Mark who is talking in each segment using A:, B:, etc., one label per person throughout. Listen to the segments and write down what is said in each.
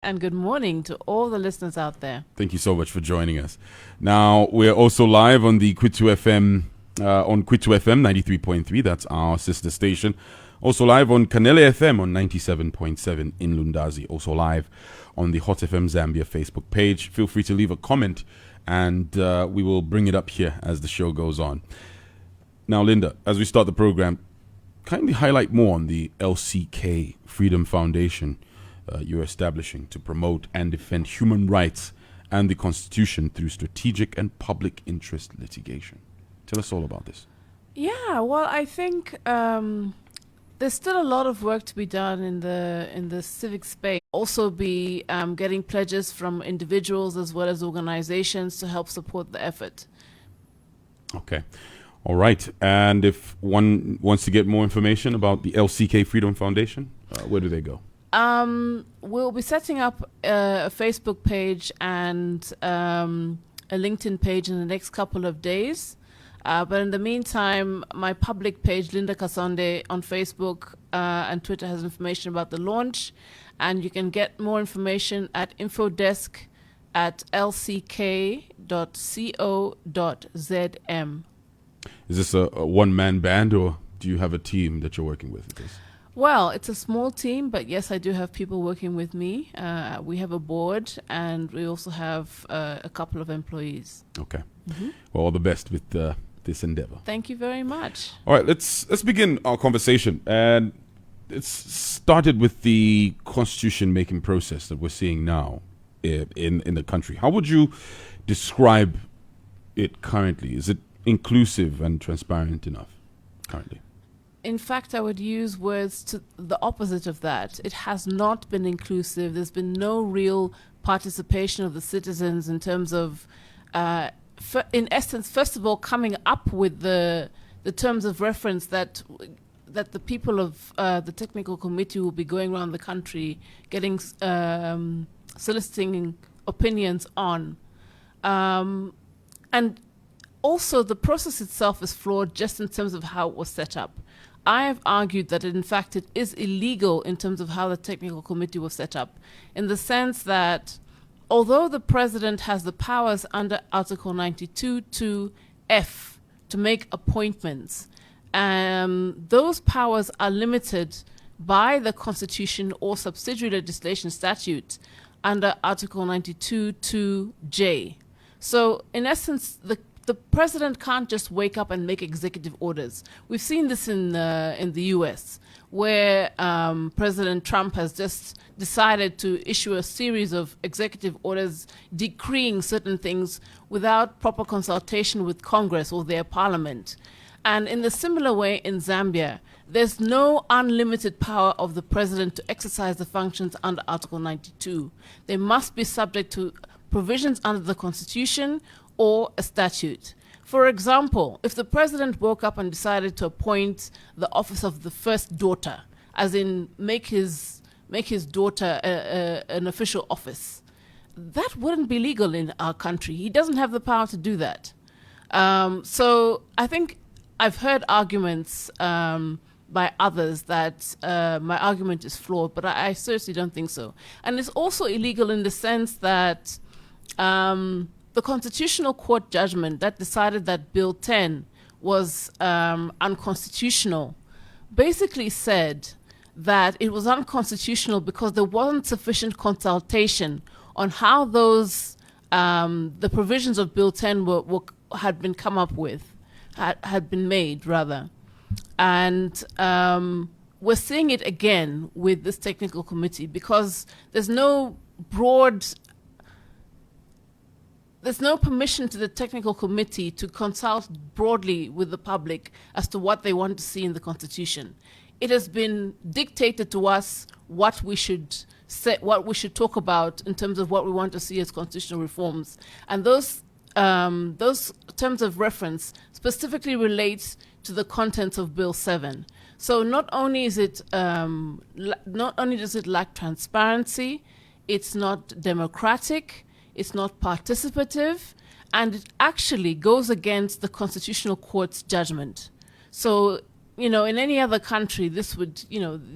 A: And good morning to all the listeners out there.
B: Thank you so much for joining us. Now, we're also live on the Kwitu FM, on Kwitu FM 93.3. That's our sister station. Also live on Kanele FM on 97.7 in Lundazi. Also live on the Hot FM Zambia Facebook page. Feel free to leave a comment and we will bring it up here as the show goes on. Now, Linda, as we start the program, kindly highlight more on the LCK Freedom Foundation you're establishing to promote and defend human rights and the Constitution through strategic and public interest litigation. Tell us all about this.
A: Yeah, well, I think there's still a lot of work to be done in the civic space. Also be getting pledges from individuals as well as organizations to help support the effort.
B: Okay. All right. And if one wants to get more information about the LCK Freedom Foundation, where do they go?
A: We'll be setting up a Facebook page and a LinkedIn page in the next couple of days. But in the meantime, my public page, Linda Kasonde, on Facebook and Twitter has information about the launch. And you can get more information at infodesk@lck.co.zm.
B: Is this a one-man band, or do you have a team that you're working with?
A: Well, it's a small team, but yes, I do have people working with me. We have a board, and we also have a couple of employees.
B: Okay. Mm-hmm. Well, all the best with this endeavor.
A: Thank you very much.
B: All right, let's begin our conversation. And it's started with the constitution-making process that we're seeing now in the country. How would you describe it currently? Is it inclusive and transparent enough currently?
A: In fact, I would use words to the opposite of that. It has not been inclusive. There's been no real participation of the citizens in terms of, in essence, first of all, coming up with the terms of reference that the people of the technical committee will be going around the country getting soliciting opinions on. And also, the process itself is flawed just in terms of how it was set up. I have argued that, in fact, it is illegal in terms of how the technical committee was set up, in the sense that although the president has the powers under Article 92(2)(f) to make appointments, those powers are limited by the Constitution or subsidiary legislation statute under Article 92(2)(j). So, in essence, the president can't just wake up and make executive orders. We've seen this in the U.S., where President Trump has just decided to issue a series of executive orders decreeing certain things without proper consultation with Congress or their parliament. And in the similar way in Zambia, there's no unlimited power of the president to exercise the functions under Article 92. They must be subject to provisions under the Constitution or a statute. For example, if the president woke up and decided to appoint the office of the first daughter, as in make his daughter an official office, that wouldn't be legal in our country. He doesn't have the power to do that. So I think I've heard arguments by others that my argument is flawed, but I seriously don't think so. And it's also illegal in the sense that the Constitutional Court judgment that decided that Bill 10 was unconstitutional basically said that it was unconstitutional because there wasn't sufficient consultation on how those the provisions of Bill 10 had been come up with, had been made rather. And we're seeing it again with this technical committee because there's no permission to the technical committee to consult broadly with the public as to what they want to see in the Constitution. It has been dictated to us what we should say, what we should talk about in terms of what we want to see as constitutional reforms. And those terms of reference specifically relate to the contents of Bill 7. So not only does it lack transparency, it's not democratic, it's not participative, and it actually goes against the Constitutional Court's judgment. So, in any other country, this would,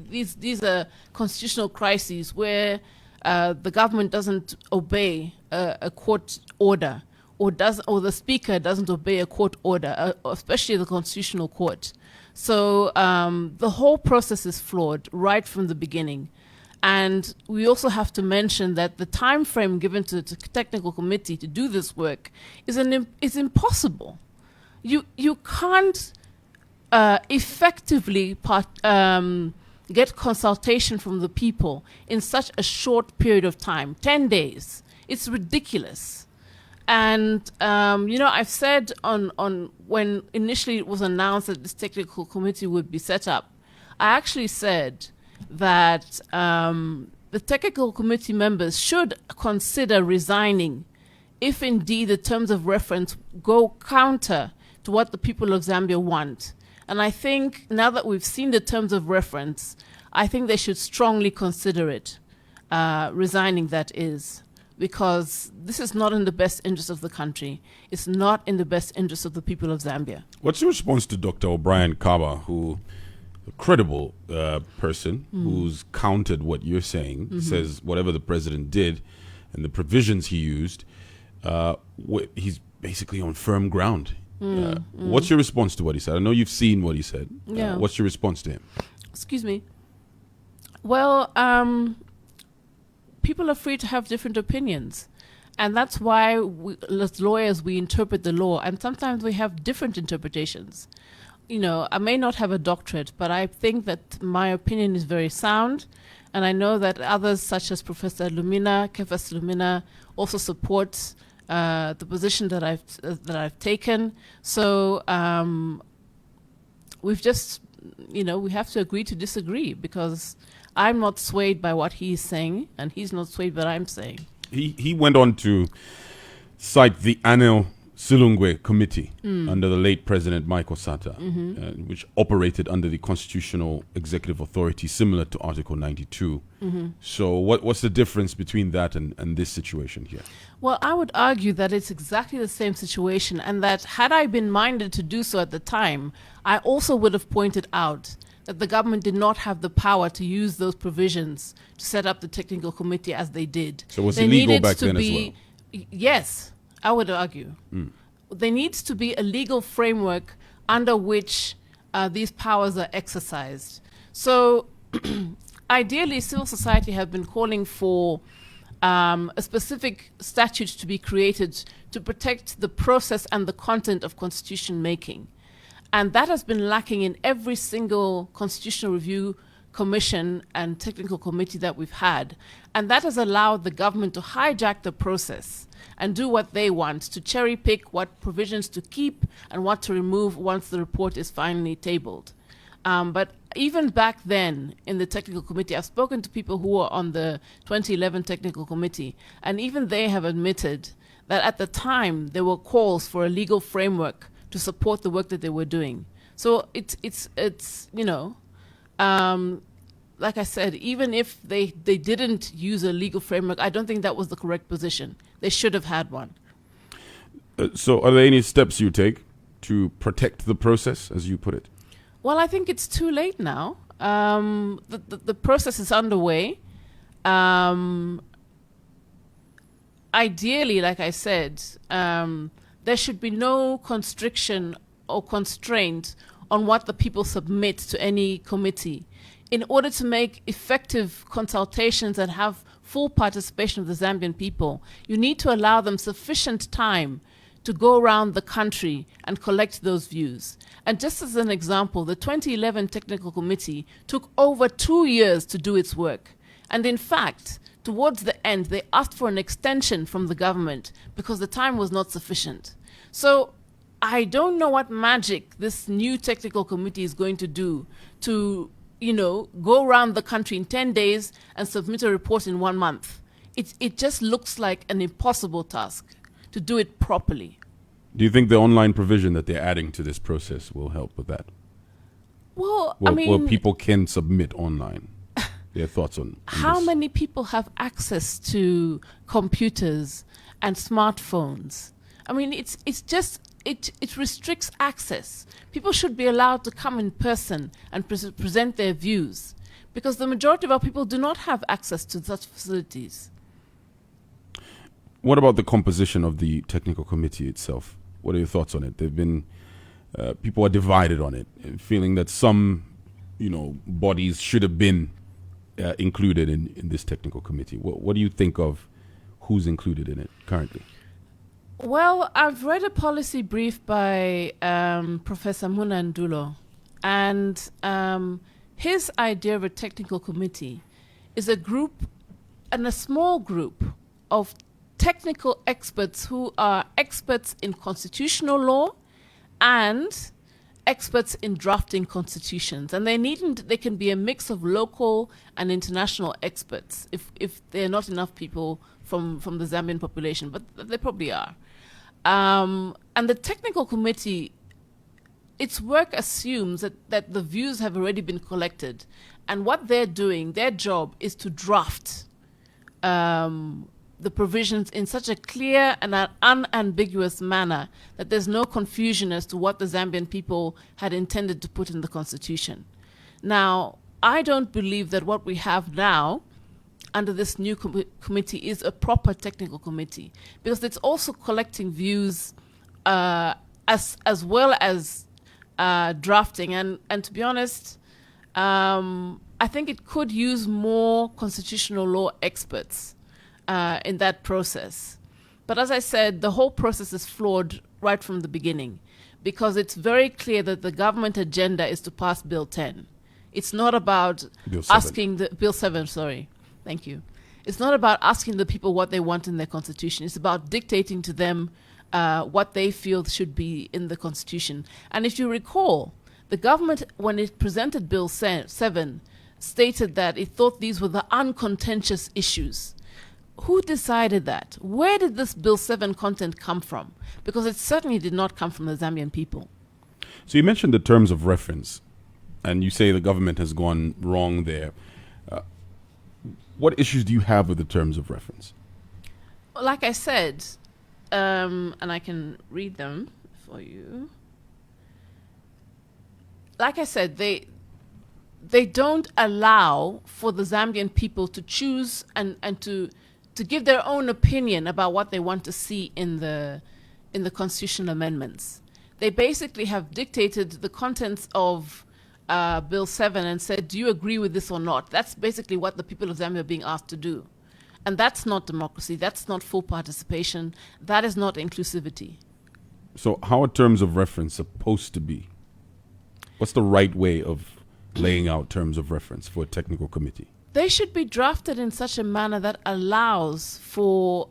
A: these are constitutional crises where the government doesn't obey a court order, or the speaker doesn't obey a court order, especially the constitutional court. So the whole process is flawed right from the beginning. And we also have to mention that the time frame given to the technical committee to do this work is impossible. You can't effectively get consultation from the people in such a short period of time, 10 days. It's ridiculous. And, I've said on when initially it was announced that this technical committee would be set up, I actually said that the technical committee members should consider resigning if indeed the terms of reference go counter to what the people of Zambia want. And I think now that we've seen the terms of reference, I think they should strongly consider it, resigning that is, because this is not in the best interest of the country. It's not in the best interest of the people of Zambia.
B: What's your response to Dr. O'Brien Kaba, who, a credible person who's countered what you're saying, says whatever the president did and the provisions he used, he's basically on firm ground. What's your response to what he said? I know you've seen what he said.
A: Yeah.
B: What's your response to him?
A: Excuse me. Well, people are free to have different opinions. And that's why, as lawyers, we interpret the law. And sometimes we have different interpretations. I may not have a doctorate, but I think that my opinion is very sound. And I know that others, such as Professor Lumina, Kefas Lumina, also support the position that I've taken. So we've just, we have to agree to disagree, because I'm not swayed by what he's saying, and he's not swayed by what I'm saying.
B: He went on to cite the Anel Silungwe Committee under the late President Michael Sata, which operated under the constitutional executive authority similar to Article 92. So what's the difference between that and this situation here?
A: Well, I would argue that it's exactly the same situation, and that had I been minded to do so at the time, I also would have pointed out that the government did not have the power to use those provisions to set up the technical committee as they did.
B: So it was illegal back then as well?
A: Yes, I would argue. There needs to be a legal framework under which these powers are exercised. So ideally, civil society have been calling for a specific statute to be created to protect the process and the content of constitution making. And that has been lacking in every single constitutional review commission and technical committee that we've had. And that has allowed the government to hijack the process and do what they want, to cherry pick what provisions to keep and what to remove once the report is finally tabled. But even back then in the technical committee, I've spoken to people who were on the 2011 technical committee, and even they have admitted that at the time there were calls for a legal framework to support the work that they were doing. So it's like I said, even if they didn't use a legal framework, I don't think that was the correct position. They should have had one.
B: So are there any steps you take to protect the process, as you put it?
A: Well, I think it's too late now. The process is underway. Ideally, like I said, there should be no constriction or constraint on what the people submit to any committee. In order to make effective consultations and have full participation of the Zambian people, you need to allow them sufficient time to go around the country and collect those views. And just as an example, the 2011 Technical Committee took over 2 years to do its work. And in fact, towards the end, they asked for an extension from the government because the time was not sufficient. So I don't know what magic this new technical committee is going to do to, go around the country in 10 days and submit a report in 1 month. It just looks like an impossible task to do it properly.
B: Do you think the online provision that they're adding to this process will help with that?
A: Well,
B: Where people can submit online their thoughts on
A: how
B: this?
A: many people have access to computers and smartphones? I mean, it restricts access. People should be allowed to come in person and present their views. because the majority of our people do not have access to such facilities.
B: What about the composition of the technical committee itself? What are your thoughts on it? They've been people are divided on it, feeling that some, bodies should have been included in this technical committee. What do you think of who's included in it currently?
A: Well, I've read a policy brief by Professor Munandulo, and his idea of a technical committee is a group, and a small group of technical experts who are experts in constitutional law and experts in drafting constitutions. And they can be a mix of local and international experts if there are not enough people from the Zambian population, but they probably are. And the technical committee, its work assumes that the views have already been collected, and what they're doing, their job is to draft the provisions in such a clear and an unambiguous manner that there's no confusion as to what the Zambian people had intended to put in the constitution. Now, I don't believe that what we have now under this new committee is a proper technical committee, because it's also collecting views as well as drafting. And to be honest, I think it could use more constitutional law experts in that process. But as I said, the whole process is flawed right from the beginning, because it's very clear that the government agenda is to pass Bill 10. It's not about Bill 7, sorry. Thank you. It's not about asking the people what they want in their constitution. It's about dictating to them what they feel should be in the constitution. And if you recall, the government, when it presented Bill 7, stated that it thought these were the uncontentious issues. Who decided that? Where did this Bill 7 content come from? Because it certainly did not come from the Zambian people.
B: So you mentioned the terms of reference, and you say the government has gone wrong there. What issues do you have with the terms of reference?
A: Like I said, and I can read them for you. Like I said, they don't allow for the Zambian people to choose and to give their own opinion about what they want to see in the constitutional amendments. They basically have dictated the contents of Bill 7 and said, do you agree with this or not? That's basically what the people of Zambia are being asked to do. And that's not democracy. That's not full participation. That is not inclusivity.
B: So how are terms of reference supposed to be? What's the right way of laying out terms of reference for a technical committee?
A: They should be drafted in such a manner that allows for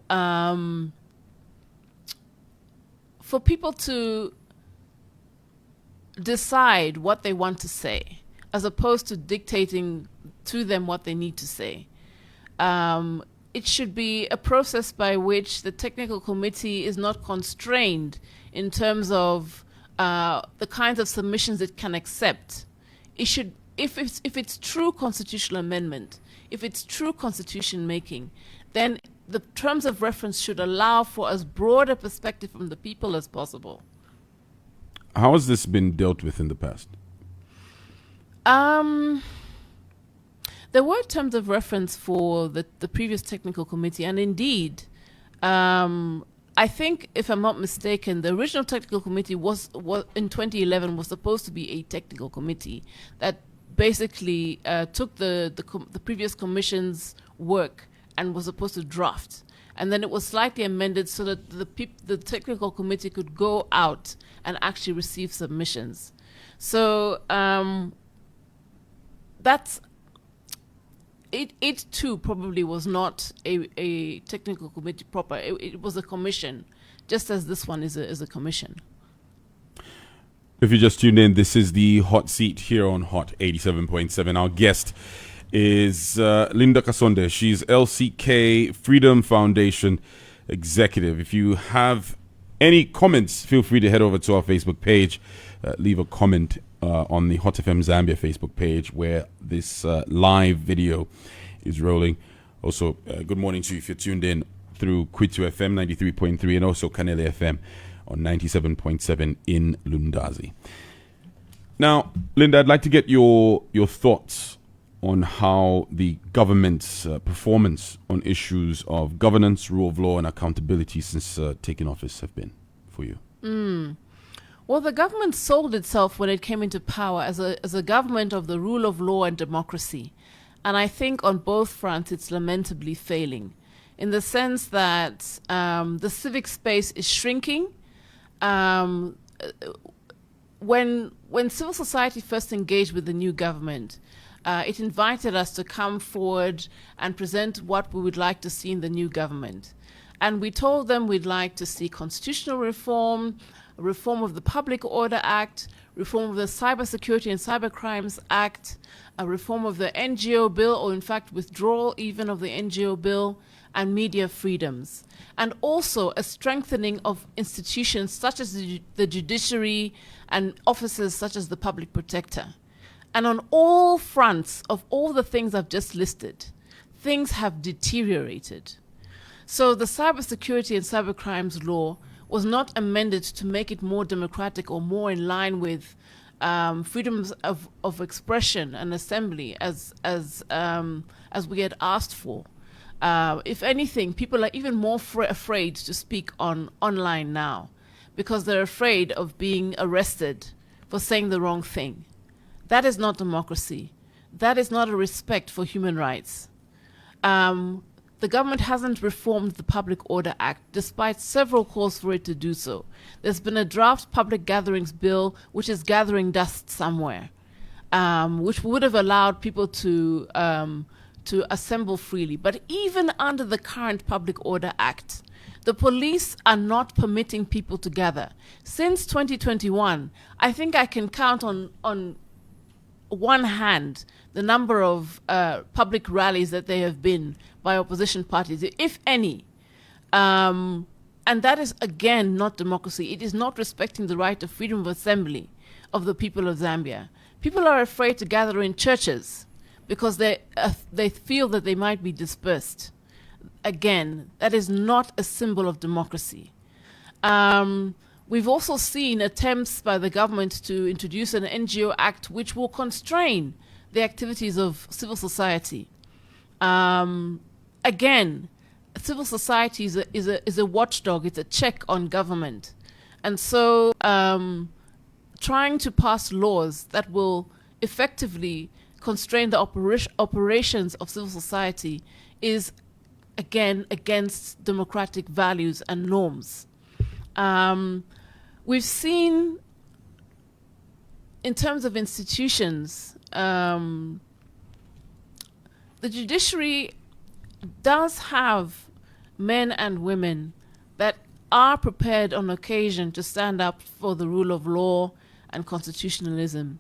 A: people to decide what they want to say, as opposed to dictating to them what they need to say. It should be a process by which the technical committee is not constrained in terms of the kinds of submissions it can accept. It should, if it's true constitutional amendment, if it's true constitution making, then the terms of reference should allow for as broad a perspective from the people as possible.
B: How has this been dealt with in the past?
A: There were terms of reference for the previous technical committee, and indeed, I think, if I'm not mistaken, the original technical committee was in 2011 was supposed to be a technical committee that basically took the previous commission's work and was supposed to draft. And then it was slightly amended so that the technical committee could go out and actually receive submissions. So that's it. It too probably was not a technical committee proper. It was a commission, just as this one is a commission.
B: If you just tuned in, this is the Hot Seat here on Hot 87.7. Our guest is Linda Kasonde. She's LCK Freedom Foundation executive. If you have any comments, feel free to head over to our Facebook page. Leave a comment on the Hot FM Zambia Facebook page where this live video is rolling. Also, good morning to you if you're tuned in through Kwitu FM 93.3 and also Kanele FM on 97.7 in Lundazi. Now, Linda, I'd like to get your thoughts on how the government's performance on issues of governance, rule of law, and accountability since taking office have been for you?
A: Well, the government sold itself when it came into power as a government of the rule of law and democracy. And I think on both fronts it's lamentably failing, in the sense that the civic space is shrinking. When civil society first engaged with the new government, it invited us to come forward and present what we would like to see in the new government. And we told them we'd like to see constitutional reform, reform of the Public Order Act, reform of the Cybersecurity and Cybercrimes Act, a reform of the NGO bill, or in fact withdrawal even of the NGO bill, and media freedoms. And also a strengthening of institutions such as the judiciary and offices such as the public protector. And on all fronts of all the things I've just listed, things have deteriorated. So the cybersecurity and cybercrimes law was not amended to make it more democratic or more in line with freedoms of expression and assembly as we had asked for. If anything, people are even more afraid to speak online now because they're afraid of being arrested for saying the wrong thing. That is not democracy. That is not a respect for human rights. The government hasn't reformed the Public Order Act, despite several calls for it to do so. There's been a draft public gatherings bill which is gathering dust somewhere, which would have allowed people to assemble freely. But even under the current Public Order Act, the police are not permitting people to gather. Since 2021, I think I can count on one hand the number of public rallies that there have been by opposition parties, if any. And that is, again, not democracy. It is not respecting the right of freedom of assembly of the people of Zambia. People are afraid to gather in churches because they feel that they might be dispersed. Again, that is not a symbol of democracy. We've also seen attempts by the government to introduce an NGO Act which will constrain the activities of civil society. Again, civil society is a watchdog, it's a check on government. And so trying to pass laws that will effectively constrain the operations of civil society is, again, against democratic values and norms. We've seen, in terms of institutions, the judiciary does have men and women that are prepared on occasion to stand up for the rule of law and constitutionalism,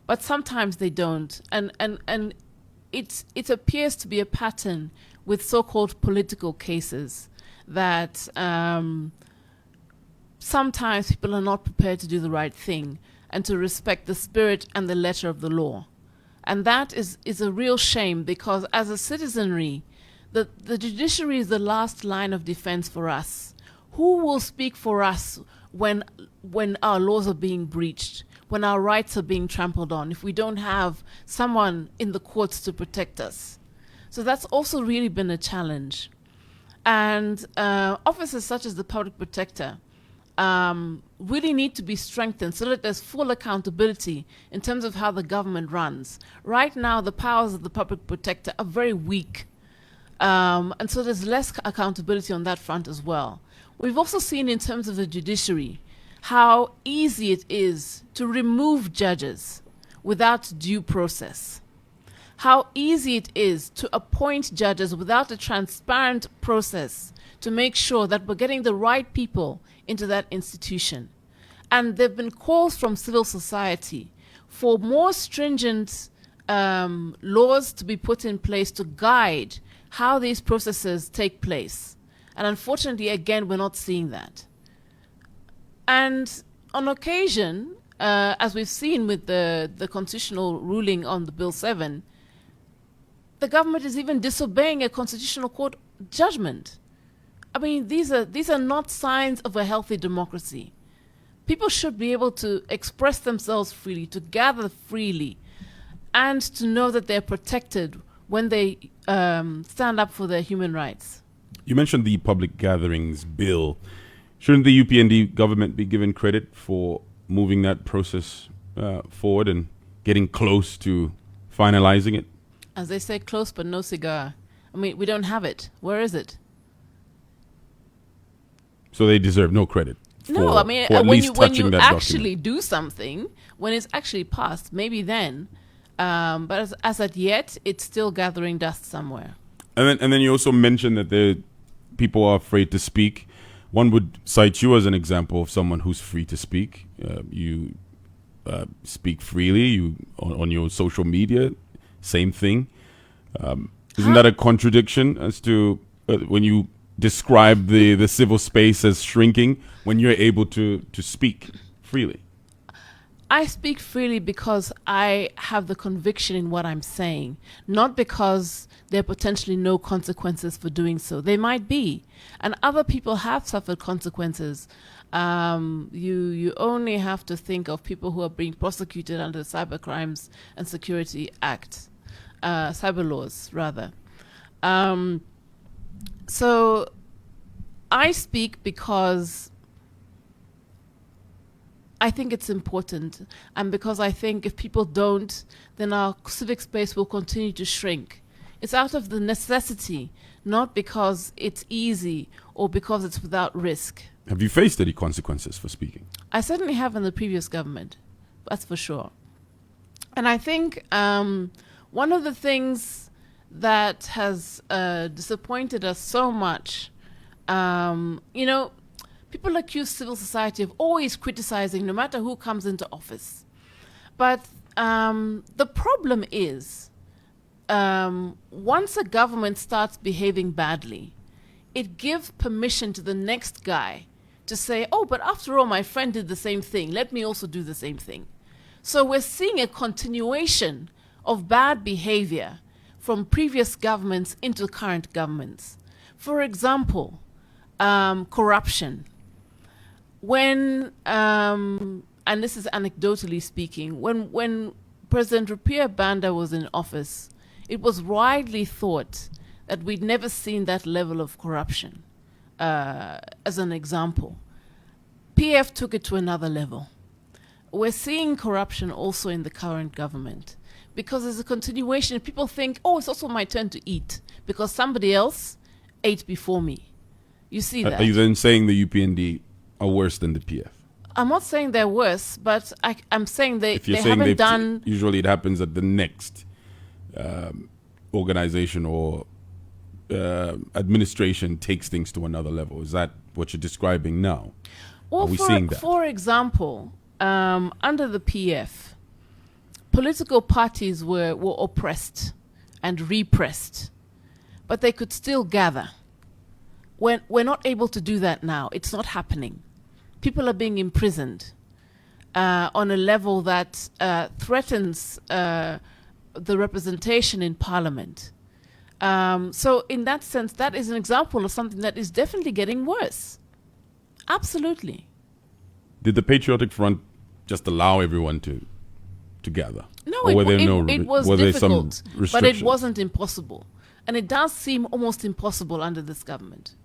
A: but sometimes they don't. And it appears to be a pattern with so-called political cases that sometimes people are not prepared to do the right thing and to respect the spirit and the letter of the law. And that is a real shame, because as a citizenry, the judiciary is the last line of defense for us. Who will speak for us when our laws are being breached, when our rights are being trampled on, if we don't have someone in the courts to protect us? So that's also really been a challenge. And offices such as the public protector really need to be strengthened so that there's full accountability in terms of how the government runs. Right now, the powers of the public protector are very weak. And so there's less accountability on that front as well. We've also seen in terms of the judiciary how easy it is to remove judges without due process. How easy it is to appoint judges without a transparent process to make sure that we're getting the right people into that institution. And there have been calls from civil society for more stringent laws to be put in place to guide how these processes take place. And unfortunately, again, we're not seeing that. And on occasion, as we've seen with the constitutional ruling on the Bill 7, the government is even disobeying a constitutional court judgment. I mean, these are not signs of a healthy democracy. People should be able to express themselves freely, to gather freely, and to know that they're protected when they stand up for their human rights.
B: You mentioned the public gatherings bill. Shouldn't the UPND government be given credit for moving that process forward and getting close to finalizing it?
A: As they say, close but no cigar. I mean, we don't have it. Where is it?
B: So they deserve no credit.
A: No, I mean, when you actually do something, when it's actually passed, maybe then. But as at yet, it's still gathering dust somewhere.
B: And then you also mentioned that people are afraid to speak. One would cite you as an example of someone who's free to speak. You speak freely. On your social media, same thing. Isn't that a contradiction as to when you describe the civil space as shrinking when you're able to speak freely?
A: I speak freely because I have the conviction in what I'm saying, not because there are potentially no consequences for doing so. There might be, and other people have suffered consequences. You only have to think of people who are being prosecuted under the Cyber Crimes and Security Act, cyber laws rather. So I speak because I think it's important, and because I think if people don't, then our civic space will continue to shrink. It's out of the necessity, not because it's easy or because it's without risk.
B: Have you faced any consequences for speaking?
A: I certainly have in the previous government, that's for sure. And I think one of the things that has disappointed us so much, people accuse civil society of always criticizing no matter who comes into office. But the problem is, once a government starts behaving badly, it gives permission to the next guy to say, oh, but after all, my friend did the same thing. Let me also do the same thing. So we're seeing a continuation of bad behavior from previous governments into current governments. For example, corruption. When, and this is anecdotally speaking, when President Rupiah Banda was in office, it was widely thought that we'd never seen that level of corruption. As an example, PF took it to another level. We're seeing corruption also in the current government because there's a continuation. People think, oh, it's also my turn to eat because somebody else ate before me. You see that?
B: Are you then saying the UPND are worse than the PF?
A: I'm not saying they're worse, but I'm saying they
B: If you're
A: saying
B: haven't
A: done.
B: Usually it happens at the next organization or administration takes things to another level. Is that what you're describing now?
A: Well,
B: are we seeing that?
A: For example, under the PF, political parties were oppressed and repressed, but they could still gather. We're not able to do that now. It's not happening. People are being imprisoned on a level that threatens the representation in Parliament. So in that sense, that is an example of something that is definitely getting worse. Absolutely.
B: Did the Patriotic Front just allow everyone to gather?
A: No,
B: or
A: it was difficult, but it
B: restrictions?
A: wasn't impossible. And it does seem almost impossible under this government.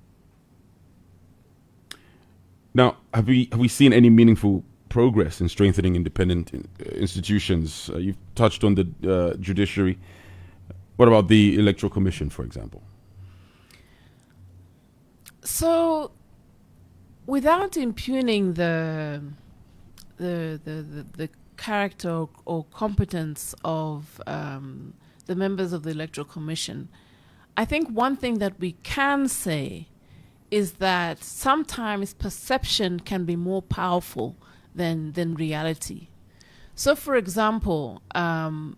B: Now, have we seen any meaningful progress in strengthening independent institutions? You've touched on the judiciary. What about the Electoral Commission, for example?
A: So, without impugning the character or competence of the members of the Electoral Commission, I think one thing that we can say is that sometimes perception can be more powerful than reality. So, for example,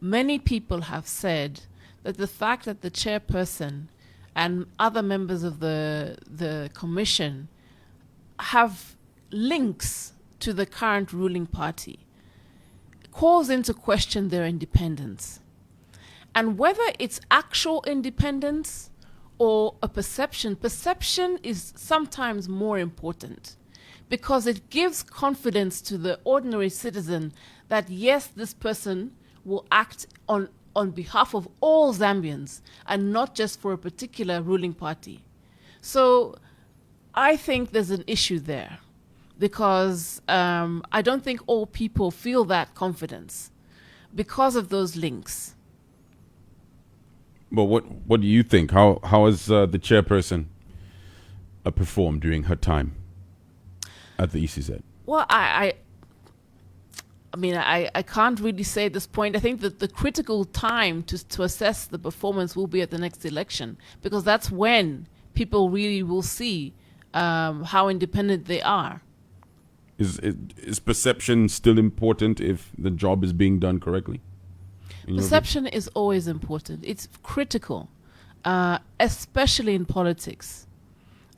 A: many people have said that the fact that the chairperson and other members of the commission have links to the current ruling party calls into question their independence. And whether it's actual independence or a perception is sometimes more important because it gives confidence to the ordinary citizen that yes, this person will act on behalf of all Zambians and not just for a particular ruling party. So I think there's an issue there because I don't think all people feel that confidence because of those links.
B: But what do you think? How has the chairperson performed during her time at the ECZ?
A: Well, I mean, I can't really say at this point. I think that the critical time to assess the performance will be at the next election, because that's when people really will see how independent they are.
B: Is perception still important if the job is being done correctly?
A: Perception is always important. It's critical, especially in politics.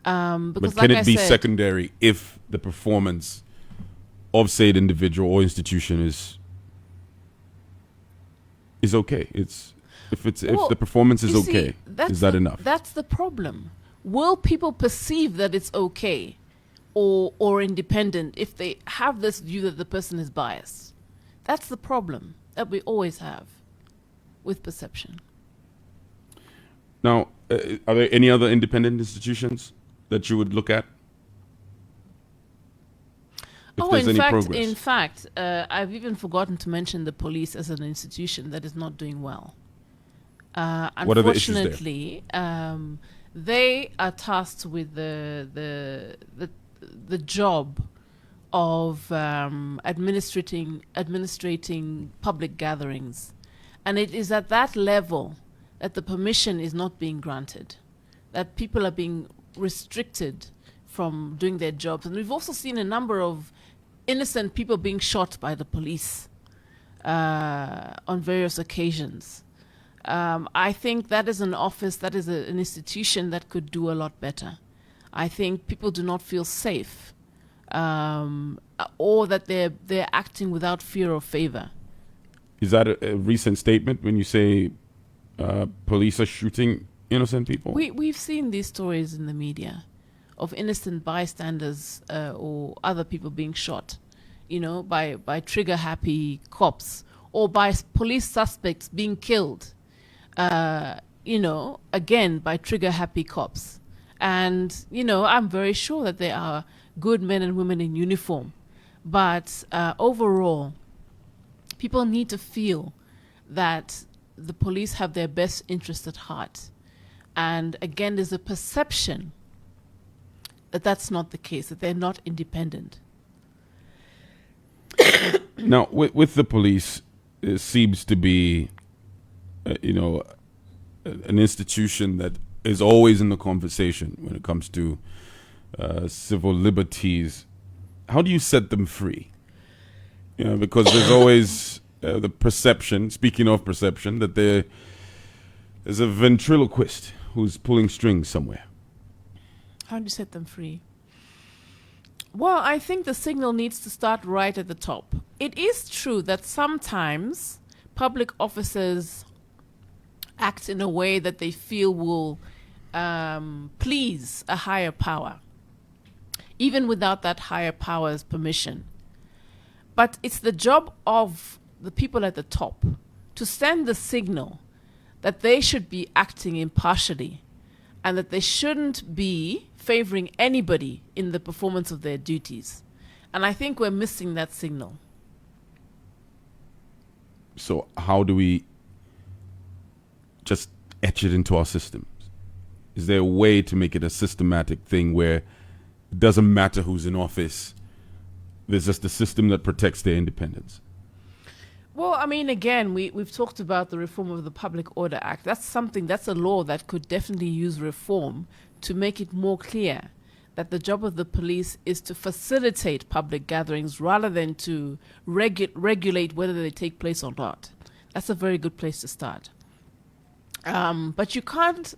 A: Because
B: but can it be secondary if the performance of said individual or institution is okay? If the performance is okay, is that enough?
A: That's the problem. Will people perceive that it's okay or independent if they have this view that the person is biased? That's the problem that we always have with perception.
B: Now, are there any other independent institutions that you would look at?
A: In fact, I've even forgotten to mention the police as an institution that is not doing well.
B: What are the issues there?
A: Unfortunately, they are tasked with the job of administrating public gatherings, and it is at that level that the permission is not being granted, that people are being restricted from doing their jobs. And we've also seen a number of innocent people being shot by the police on various occasions. I think that is an office, that is an institution that could do a lot better. I think people do not feel safe, or that they're acting without fear or favor.
B: Is that a recent statement when you say police are shooting innocent people?
A: We've seen these stories in the media of innocent bystanders or other people being shot, by trigger-happy cops, or by police suspects being killed, again, by trigger-happy cops. And, I'm very sure that there are good men and women in uniform. But overall, people need to feel that the police have their best interest at heart. And again, there's a perception that that's not the case, that they're not independent.
B: Now, with the police, it seems to be, an institution that is always in the conversation when it comes to civil liberties. How do you set them free? Because there's always the perception, speaking of perception, that there's a ventriloquist who's pulling strings somewhere.
A: How do you set them free? Well, I think the signal needs to start right at the top. It is true that sometimes public officers act in a way that they feel will please a higher power, even without that higher power's permission. But it's the job of the people at the top to send the signal that they should be acting impartially and that they shouldn't be favoring anybody in the performance of their duties. And I think we're missing that signal.
B: So how do we just etch it into our systems? Is there a way to make it a systematic thing where it doesn't matter who's in office, there's just a system that protects their independence?
A: Well, I mean, again, we've talked about the reform of the Public Order Act. That's a law that could definitely use reform to make it more clear that the job of the police is to facilitate public gatherings rather than to regulate whether they take place or not. That's a very good place to start. But you can't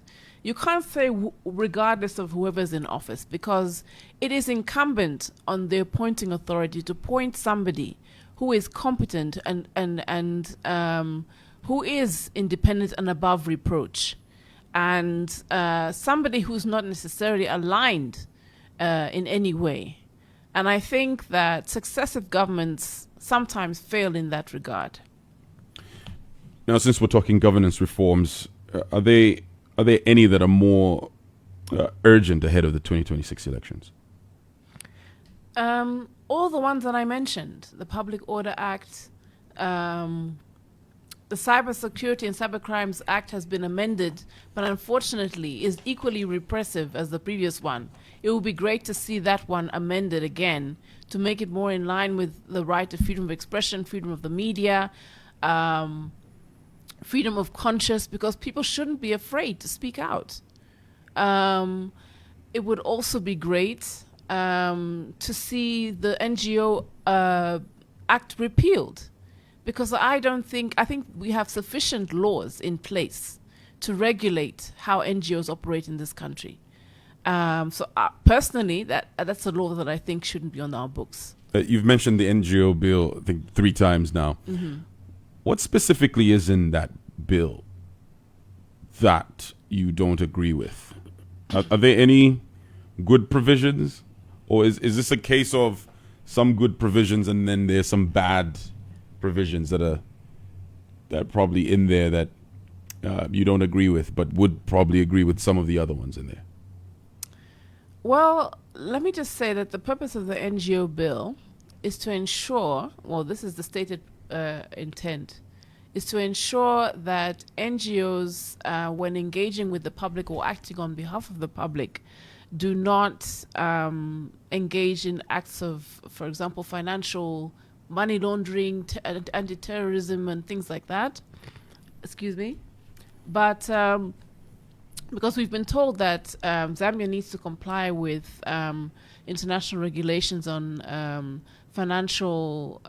A: say regardless of whoever's in office, because it is incumbent on the appointing authority to appoint somebody who is competent and who is independent and above reproach, and somebody who's not necessarily aligned in any way. And I think that successive governments sometimes fail in that regard.
B: Now, since we're talking governance reforms, are there any that are more urgent ahead of the 2026 elections?
A: All the ones that I mentioned, the Public Order Act, the Cybersecurity and Cybercrimes Act has been amended, but unfortunately is equally repressive as the previous one. It would be great to see that one amended again to make it more in line with the right to freedom of expression, freedom of the media, freedom of conscience, because people shouldn't be afraid to speak out. It would also be great to see the NGO Act repealed, because I think we have sufficient laws in place to regulate how NGOs operate in this country. So personally, that's a law that I think shouldn't be on our books.
B: You've mentioned the NGO bill, I think, 3 times now.
A: Mm-hmm.
B: What specifically is in that bill that you don't agree with? Are there any good provisions? Or is this a case of some good provisions and then there's some bad provisions that are probably in there that you don't agree with, but would probably agree with some of the other ones in there?
A: Well, let me just say that the purpose of the NGO bill is to ensure, well, this is the stated intent, is to ensure that NGOs, when engaging with the public or acting on behalf of the public, do not engage in acts of, for example, financial money laundering, anti-terrorism, and things like that. Excuse me. But because we've been told that Zambia needs to comply with international regulations on financial,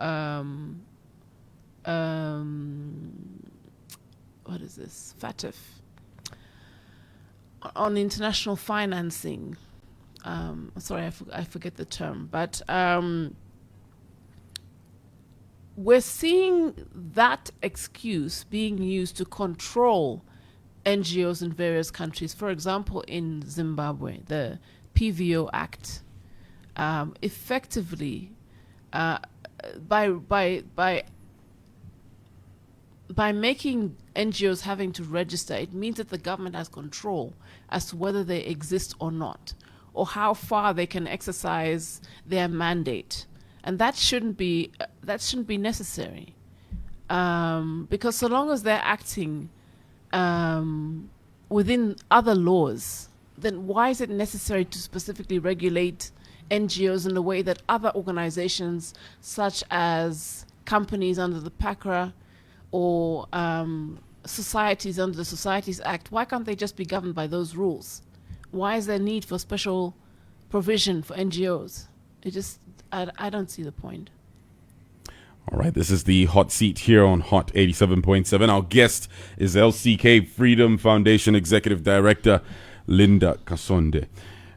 A: what is this? FATF. On international financing. Sorry, I forget the term. But we're seeing that excuse being used to control NGOs in various countries. For example, in Zimbabwe, the PVO Act effectively, by making NGOs having to register, it means that the government has control as to whether they exist or not, or how far they can exercise their mandate, and that shouldn't be necessary, because so long as they're acting within other laws, then why is it necessary to specifically regulate NGOs in a way that other organizations, such as companies under the PACRA or societies under the Societies Act, why can't they just be governed by those rules? Why is there need for special provision for NGOs? I don't see the point.
B: All right, this is the hot seat here on Hot 87.7. Our guest is LCK Freedom Foundation Executive Director Linda Kasonde.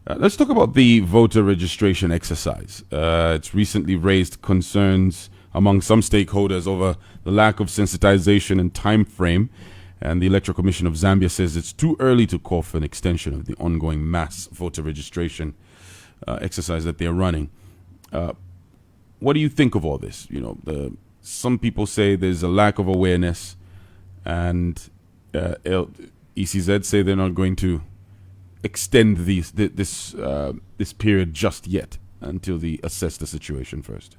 B: Let's talk about the voter registration exercise. It's recently raised concerns among some stakeholders over the lack of sensitization and time frame. And the Electoral Commission of Zambia says it's too early to call for an extension of the ongoing mass voter registration exercise that they're running. What do you think of all this? You know, some people say there's a lack of awareness, and ECZ say they're not going to extend this period just yet until they assess the situation first.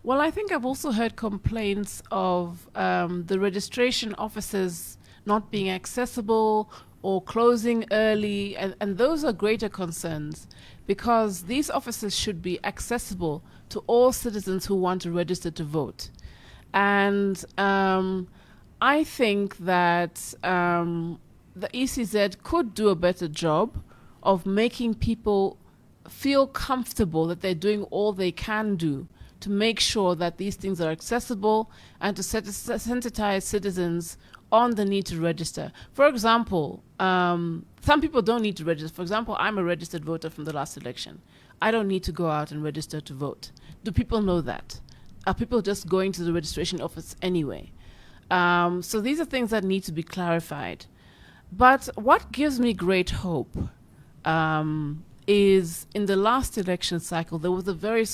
A: Well, I think I've also heard complaints of the registration offices not being accessible or closing early, and those are greater concerns, because these offices should be accessible to all citizens who want to register to vote. And I think that the ECZ could do a better job of making people feel comfortable that they're doing all they can do to make sure that these things are accessible and to sensitize citizens on the need to register. For example, some people don't need to register. For example, I'm a registered voter from the last election. I don't need to go out and register to vote. Do people know that? Are people just going to the registration office anyway? So these are things that need to be clarified. But what gives me great hope is in the last election cycle, there was a very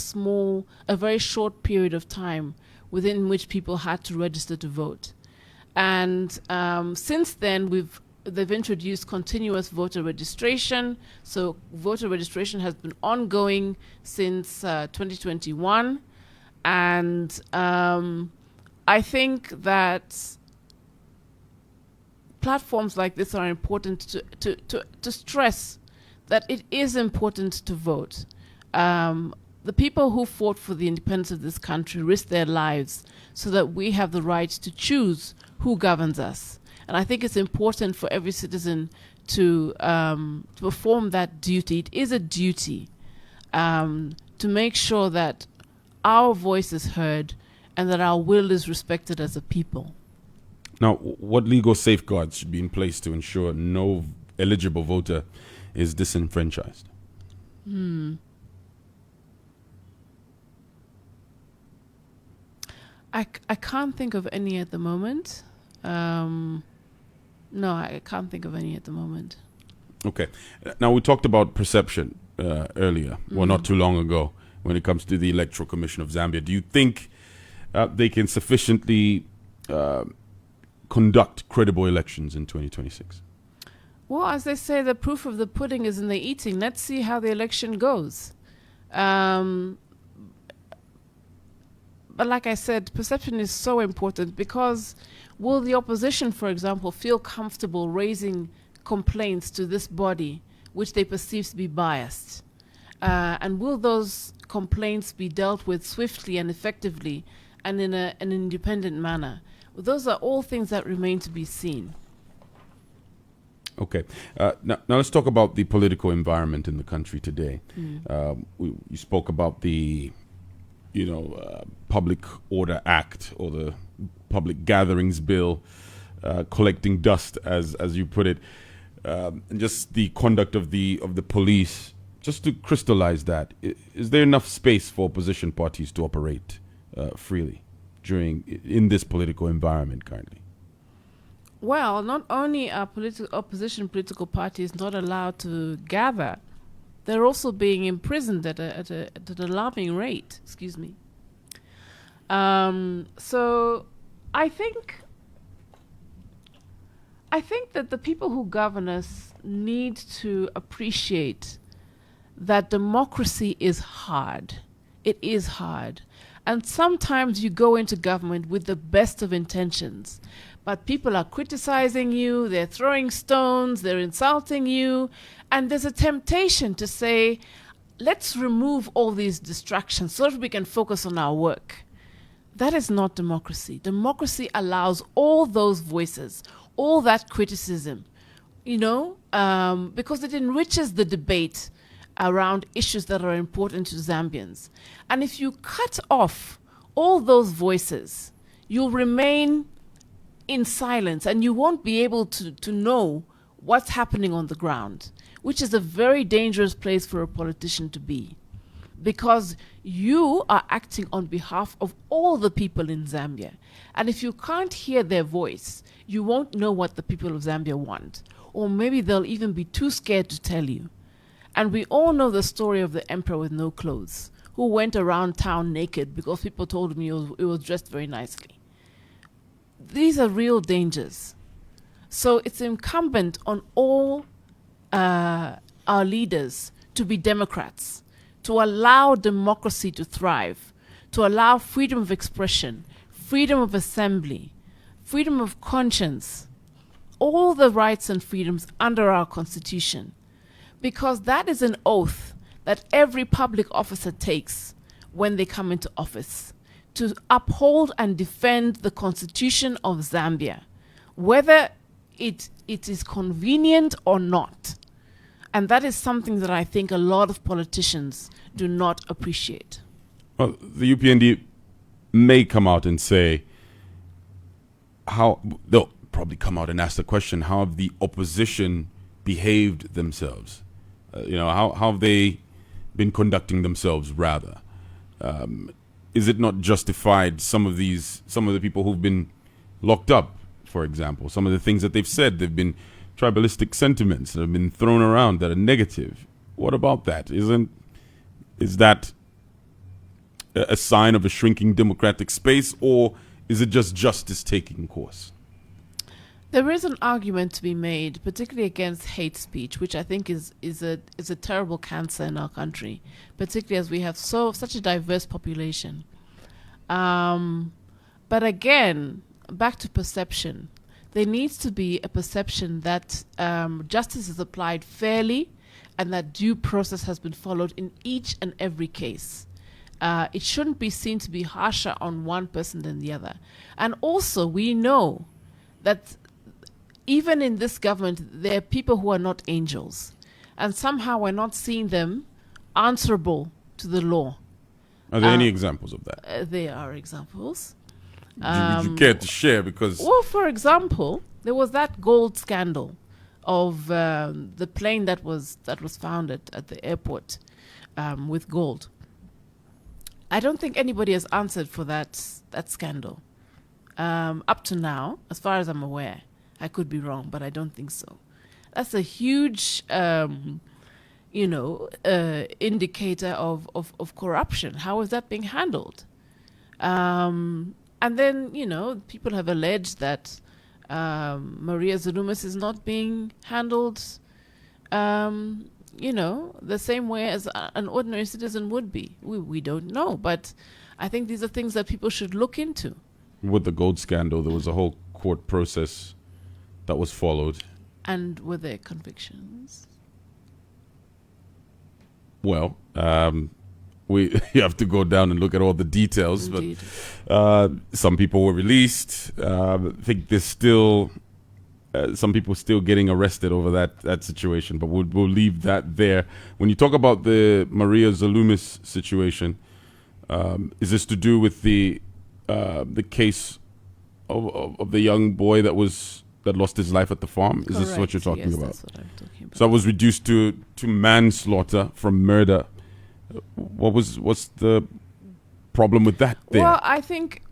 A: short period of time within which people had to register to vote. And since then, they've introduced continuous voter registration. So voter registration has been ongoing since 2021. And I think that platforms like this are important to stress that it is important to vote. The people who fought for the independence of this country risked their lives so that we have the right to choose who governs us. And I think it's important for every citizen to perform that duty. It is a duty to make sure that our voice is heard and that our will is respected as a people.
B: Now, what legal safeguards should be in place to ensure no eligible voter is disenfranchised?
A: I can't think of any at the moment. No, I can't think of any at the moment.
B: Okay. Now, we talked about perception earlier, well, not too long ago, when it comes to the Electoral Commission of Zambia. Do you think they can sufficiently conduct credible elections in 2026?
A: Well, as they say, the proof of the pudding is in the eating. Let's see how the election goes. But like I said, perception is so important because will the opposition, for example, feel comfortable raising complaints to this body which they perceive to be biased? And will those complaints be dealt with swiftly and effectively and in an independent manner? Well, those are all things that remain to be seen.
B: Okay. Now let's talk about the political environment in the country today. You spoke about the Public Order Act or the Public Gatherings Bill, collecting dust, as you put it, and just the conduct of the police. Just to crystallize that, is there enough space for opposition parties to operate freely in this political environment currently?
A: Well, not only are opposition political parties not allowed to gather, they're also being imprisoned at an alarming rate. Excuse me. So I think that the people who govern us need to appreciate that democracy is hard. It is hard. And sometimes you go into government with the best of intentions, but people are criticizing you, they're throwing stones, they're insulting you, and there's a temptation to say, let's remove all these distractions so that we can focus on our work. That is not democracy. Democracy allows all those voices, all that criticism, because it enriches the debate around issues that are important to Zambians. And if you cut off all those voices, you'll remain in silence and you won't be able to know what's happening on the ground, which is a very dangerous place for a politician to be, because you are acting on behalf of all the people in Zambia. And if you can't hear their voice, you won't know what the people of Zambia want, or maybe they'll even be too scared to tell you. And we all know the story of the emperor with no clothes, who went around town naked because people told him he was dressed very nicely. These are real dangers. So it's incumbent on all our leaders to be Democrats, to allow democracy to thrive, to allow freedom of expression, freedom of assembly, freedom of conscience, all the rights and freedoms under our Constitution. Because that is an oath that every public officer takes when they come into office, to uphold and defend the Constitution of Zambia, whether it is convenient or not. And that is something that I think a lot of politicians do not appreciate.
B: Well, the UPND may come out and say they'll probably come out and ask the question, how have the opposition behaved themselves? How have they been conducting themselves, rather? Is it not justified, some of the people who've been locked up, for example, some of the things that they've said, they've been tribalistic sentiments that have been thrown around that are negative. What about that? Is that a sign of a shrinking democratic space, or is it just justice taking course?
A: There is an argument to be made, particularly against hate speech, which I think is a terrible cancer in our country, particularly as we have such a diverse population. But again, back to perception. There needs to be a perception that justice is applied fairly and that due process has been followed in each and every case. It shouldn't be seen to be harsher on one person than the other. And also, we know that even in this government, there are people who are not angels. And somehow we're not seeing them answerable to the law.
B: Are there any examples of that?
A: There are examples.
B: Would you care to share? Because
A: Well, for example, there was that gold scandal of the plane that was found at the airport with gold. I don't think anybody has answered for that scandal up to now, as far as I'm aware. I could be wrong, but I don't think so. That's a huge, indicator of corruption. How is that being handled? And then, people have alleged that Maria Zalumis is not being handled, the same way as an ordinary citizen would be. We don't know, but I think these are things that people should look into.
B: with the gold scandal, there was a whole court process that was followed.
A: And were there convictions?
B: Well, you have to go down and look at all the details.
A: Indeed.
B: But some people were released. I think there's still some people still getting arrested over that situation. But we'll leave that there. When you talk about the Maria Zalumis situation, is this to do with the case of the young boy that lost his life at the farm? Is this what you're talking about?
A: That's what I'm talking about.
B: So that was reduced to manslaughter from murder. What's the problem with that there?
A: Well, I think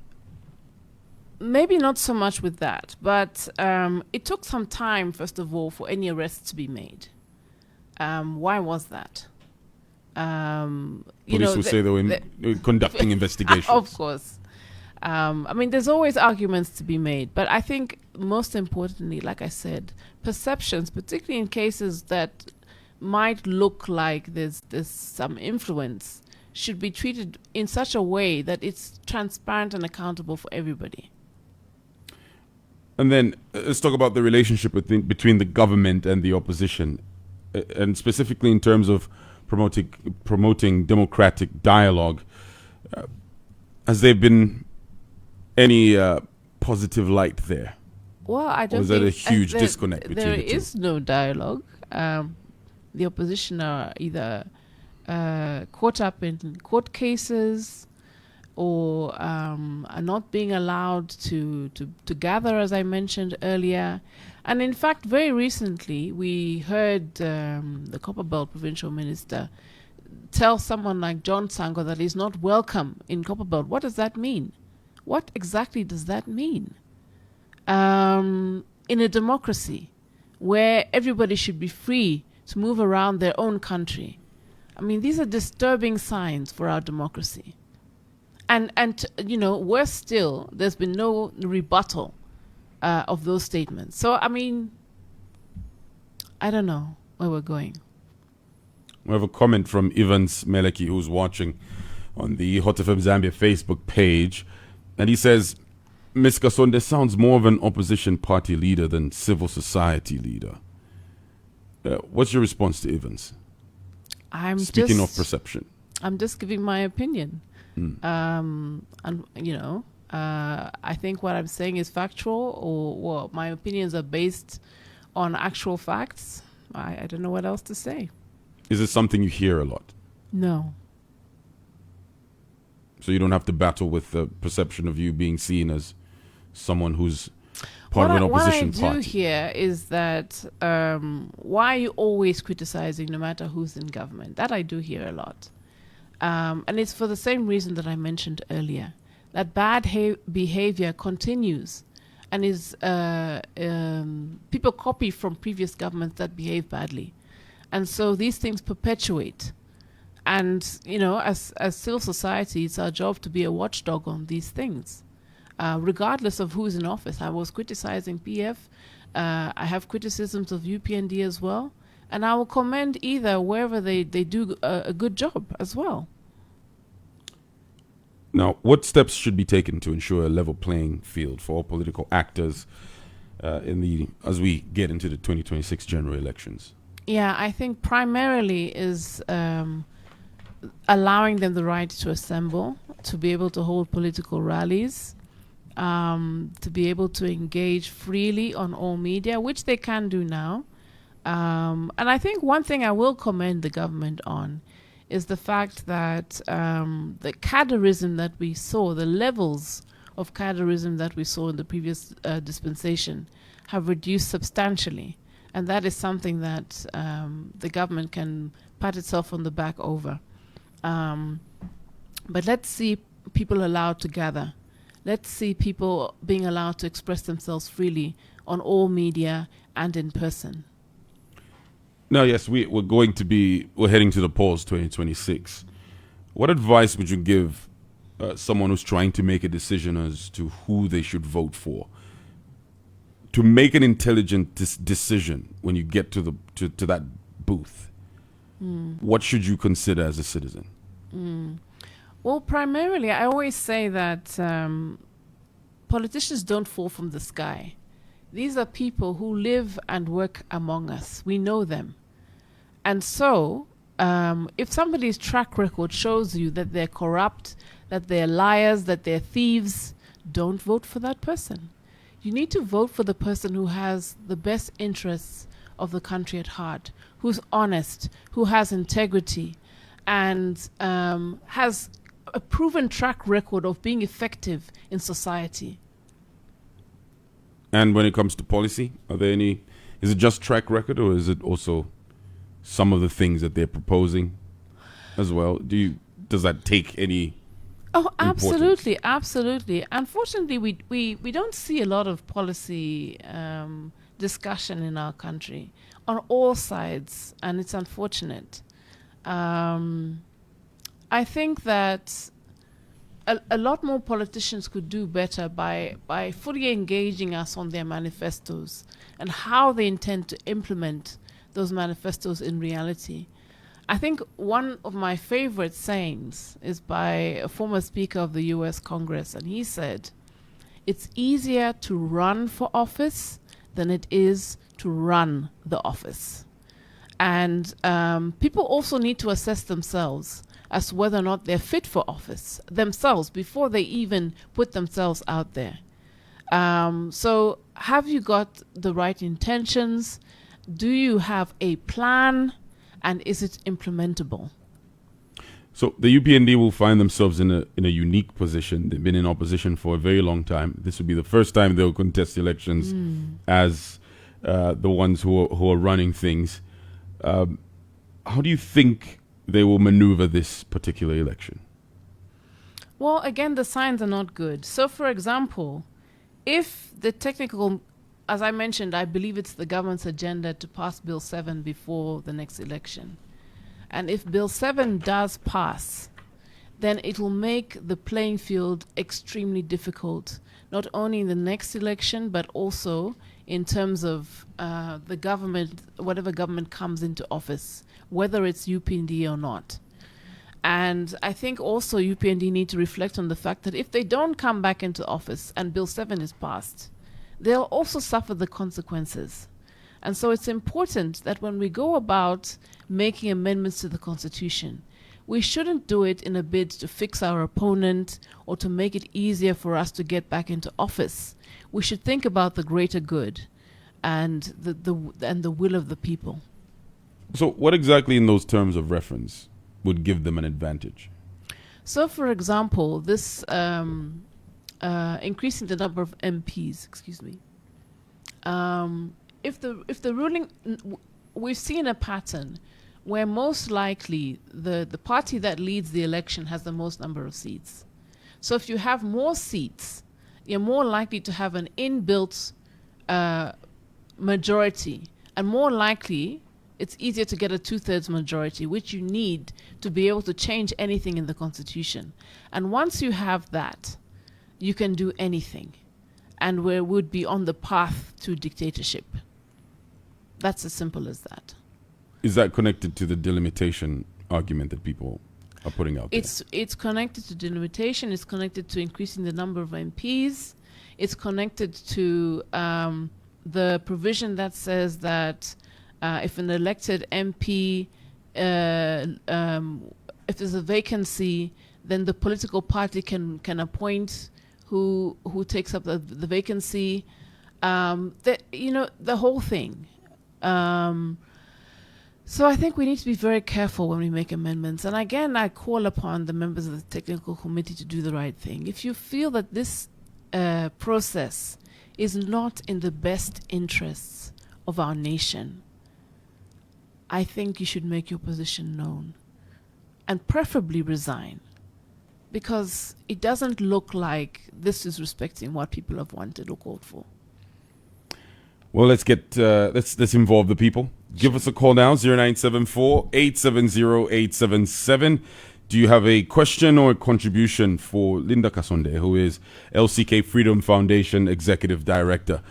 A: maybe not so much with that, but it took some time, first of all, for any arrests to be made. Why was that?
B: Police will say they were conducting investigations.
A: Of course. There's always arguments to be made, but I think most importantly, like I said, perceptions, particularly in cases that might look like there's some influence, should be treated in such a way that it's transparent and accountable for everybody.
B: And then let's talk about the relationship between the government and the opposition, and specifically in terms of promoting democratic dialogue. Has there been any positive light there?
A: Well, I don't.
B: Or is there a huge disconnect between the two?
A: There is no dialogue. The opposition are either caught up in court cases or are not being allowed to gather, as I mentioned earlier. And in fact, very recently, we heard the Copperbelt provincial minister tell someone like John Sango that he's not welcome in Copperbelt. What does that mean? What exactly does that mean? In a democracy where everybody should be free to move around their own country. These are disturbing signs for our democracy. And worse still, there's been no rebuttal of those statements. So, I don't know where we're going.
B: We have a comment from Evans Meleki, who's watching on the Hot FM Zambia Facebook page. And he says, Ms. Kasonde sounds more of an opposition party leader than civil society leader. What's your response to Evans? Speaking of perception.
A: I'm just giving my opinion. I think what I'm saying is factual, or my opinions are based on actual facts. I don't know what else to say.
B: Is this something you hear a lot?
A: No.
B: So you don't have to battle with the perception of you being seen as someone who's part of an opposition party.
A: What I do hear is that why are you always criticizing no matter who's in government? That I do hear a lot. And it's for the same reason that I mentioned earlier, that bad behavior continues and is people copy from previous governments that behave badly. And so these things perpetuate. And, as civil society, it's our job to be a watchdog on these things. regardless of who's in office. I was criticizing PF. I have criticisms of UPND as well. And I will commend either wherever they do a good job as well.
B: Now, what steps should be taken to ensure a level playing field for all political actors as we get into the 2026 general elections?
A: Yeah, I think primarily is allowing them the right to assemble, to be able to hold political rallies, to be able to engage freely on all media, which they can do now. And I think one thing I will commend the government on is the fact that the cadreism that we saw, the levels of cadreism that we saw in the previous dispensation have reduced substantially. And that is something that the government can pat itself on the back over. But let's see people allowed to gather. Let's see people being allowed to express themselves freely on all media and in person.
B: Now, yes, we're heading to the polls 2026. What advice would you give someone who's trying to make a decision as to who they should vote for? To make an intelligent decision when you get to that booth, what should you consider as a citizen?
A: Well, primarily, I always say that politicians don't fall from the sky. These are people who live and work among us. We know them. And so, if somebody's track record shows you that they're corrupt, that they're liars, that they're thieves, don't vote for that person. You need to vote for the person who has the best interests of the country at heart, who's honest, who has integrity, and has a proven track record of being effective in society.
B: And when it comes to policy, is it just track record, or is it also some of the things that they're proposing as well? Does that take any?
A: Oh, absolutely, absolutely. Unfortunately, we don't see a lot of policy discussion in our country on all sides, and it's unfortunate. I think that a lot more politicians could do better by fully engaging us on their manifestos and how they intend to implement those manifestos in reality. I think one of my favorite sayings is by a former speaker of the US Congress, and he said, "It's easier to run for office than it is to run the office." And people also need to assess themselves as to whether or not they're fit for office themselves before they even put themselves out there. So have you got the right intentions? Do you have a plan? And is it implementable?
B: So the UPND will find themselves in a unique position. They've been in opposition for a very long time. This will be the first time they'll contest elections as the ones who are running things. How do you think they will maneuver this particular election?
A: Well, again, the signs are not good. So, for example, if the technical, as I mentioned, I believe it's the government's agenda to pass Bill 7 before the next election. And if Bill 7 does pass, then it will make the playing field extremely difficult, not only in the next election, but also in terms of the government, whatever government comes into office, whether it's UPND or not. And I think also UPND need to reflect on the fact that if they don't come back into office and Bill 7 is passed, they'll also suffer the consequences. And so it's important that when we go about making amendments to the Constitution, we shouldn't do it in a bid to fix our opponent or to make it easier for us to get back into office. We should think about the greater good and the will of the people.
B: So what exactly in those terms of reference would give them an advantage?
A: So, for example, this increasing the number of MPs, if the ruling, we've seen a pattern where most likely the party that leads the election has the most number of seats. So if you have more seats, you're more likely to have an inbuilt majority, and more likely it's easier to get a 2/3 majority, which you need to be able to change anything in the Constitution. And once you have that, you can do anything, and we would be on the path to dictatorship. That's as simple as that.
B: Is that connected to the delimitation argument that people are putting out there?
A: It's connected to delimitation. It's connected to increasing the number of MPs. It's connected to the provision that says that if an elected MP, if there's a vacancy, then the political party can appoint who takes up the vacancy. The whole thing. So I think we need to be very careful when we make amendments. And again, I call upon the members of the technical committee to do the right thing. If you feel that this process is not in the best interests of our nation, I think you should make your position known and preferably resign, because it doesn't look like this is respecting what people have wanted or called for.
B: Well, let's involve the people. Give us a call now, 0974-870-877. Do you have a question or a contribution for Linda Kasonde, who is LCK Freedom Foundation Executive Director?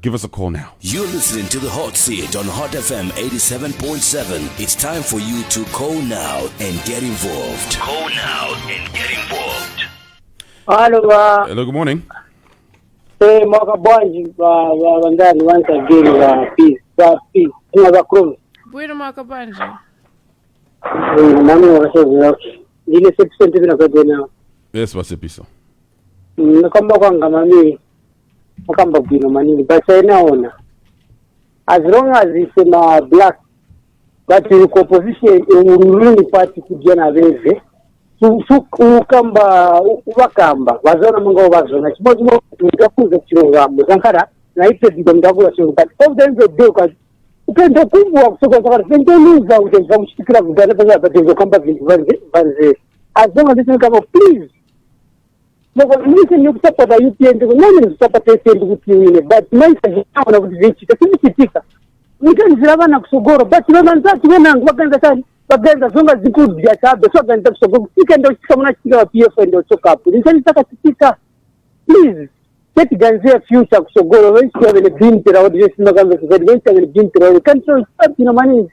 B: Give us a call now.
C: You're listening to the Hot Seat on Hot FM 87.7. It's time for you to call now and get involved. Call now and get involved.
B: Hello, good morning.
D: Hey, Makabwanji, Wandani, once again, peace. Another crew.
A: Bwino Makabwanji.
D: Nami wakasema, ile section tena kwa tena.
B: Yes, wasipiso.
D: Nakamba kwanga mami, nakamba bwino manini, but naona. As long as it's in black, but in opposition, ruling party kujana veze. Ukamba wazona mungo wazona chimozi ngakuze chirongamo zankara naite ndongabula chirongamo of them the day kwa ukenda kubwa kusoko zakara vendeliza utenza kushikira kudana pesa batenzo kamba vindu vanze as long as this kama please no listen you support the UPN to nani support the UPN kutiwine but maisha haona kuzichi takitika nikanziraba na kusogoro but nonanza tiwena ngwakanza sana bagenda zonga zikuru ya chabe so genda kusogoro sikenda usikamuna chika wa PF ndio choka hapo nikanitaka kutika please get ganzia future kusogoro wewe sio vile binti ra audio sima kama kuzadi wewe sio vile binti ra kanso ina mani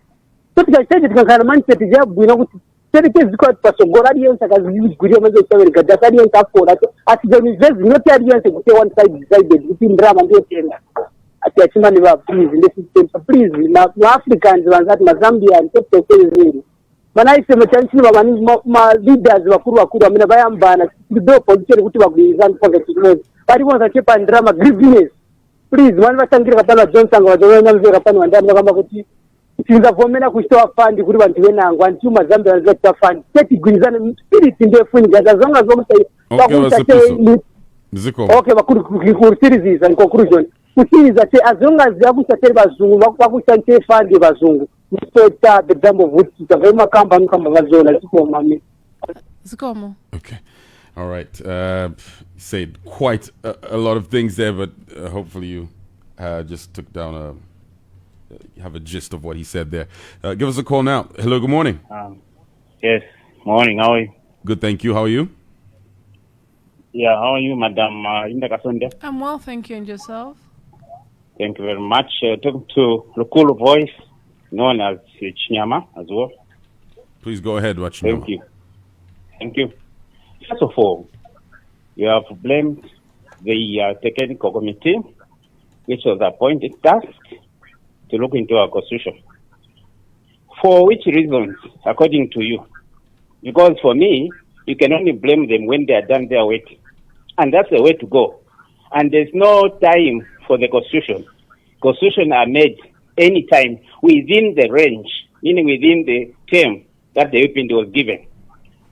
D: tutika chaje tukakana mani tijabu inakuti serike ziko pasogoro hadi yonsa kazi gurio mazo sio vile gadasari yonsa for asijoni vezi not hadi yonsa kutia one side decided within drama ndio tenda ati achimani ba please na Africans wanzati na Zambia ntoto kweli mana isema chanchi babani ma leaders bakuru amina bayambana do position kuti bagwizana kwa kitu bari wanza chepa drama grievance please mwana batangira kapala Johnson ngwadona mzee kapani wandani kama kuti tinza vomena kushitoa fund kuri bantu benango antuma Zambia wanza fund seti gwizana spirit ndio funi gaza zonga zomse okay bakuru ku series in conclusion kusiza che as long as yakushateri bazungu bakushanche fund bazungu mstota the dumb of which kama kamba bazona siko mami
A: Zikomo.
B: Okay. All right. Said quite a lot of things there, but hopefully you just took down have a gist of what he said there. Give us a call now. Hello, good morning.
E: Yes, morning. How are you?
B: Good, thank you. How are you?
E: Yeah, how are you, Madam Linda Kasonde?
A: I'm well, thank you. And yourself?
E: Thank you very much. Talking to local voice, known as Chinyama as well.
B: Please go ahead, Chinyama.
E: Thank you. First of all, you have blamed the technical committee, which was appointed tasked to look into our constitution. For which reasons, according to you? Because for me, you can only blame them when they are done their work. And that's the way to go. And there's no time for the constitution. Constitution are made any time within the range, meaning within the term that the UPND was given.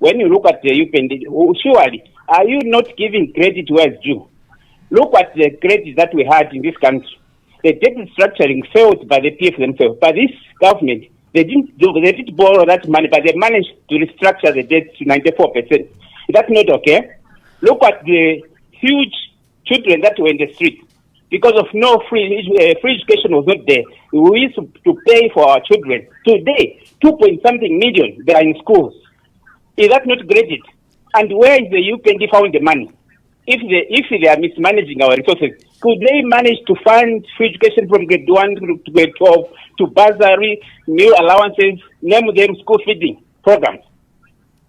E: When you look at the UPND, surely, are you not giving credit where it's due? Look at the credit that we had in this country. The debt structuring failed by the PF themselves. By this government, they didn't borrow that money, but they managed to restructure the debt to 94%. That's not okay. Look at the huge children that were in the street. Because of no free education was not there. We used to pay for our children. Today, 2.something million, they are in schools. Is that not graded? And where is the UPND found the money? if they are mismanaging our resources, could they manage to fund free education from grade 1 to grade 12 to bursary, meal allowances, name them school feeding programs?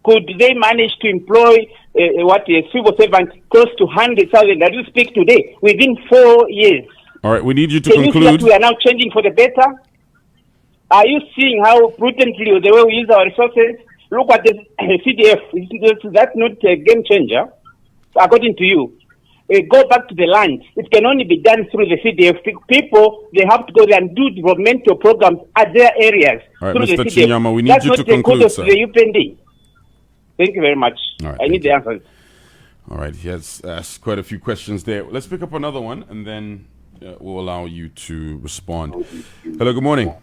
E: Could they manage to employ a civil servant close to 100,000 that you speak today within 4 years?
B: All right, we need you to
E: Can
B: conclude.
E: you see that we are now changing for the better? Are you seeing how prudently the way we use our resources? Look at the CDF. That's not a game changer, according to you. Go back to the land. It can only be done through the CDF. People, they have to go there and do developmental programs at their areas.
B: All right,
E: through
B: Mr.
E: the CDF.
B: Chinyama, we need
E: That's
B: you
E: not
B: to
E: the
B: conclude,
E: code of
B: sir.
E: the UPND. Thank you very much.
B: All right,
E: I need the answers.
B: All right, he has asked quite a few questions there. Let's pick up another one, and then we'll allow you to respond. Hello, good morning.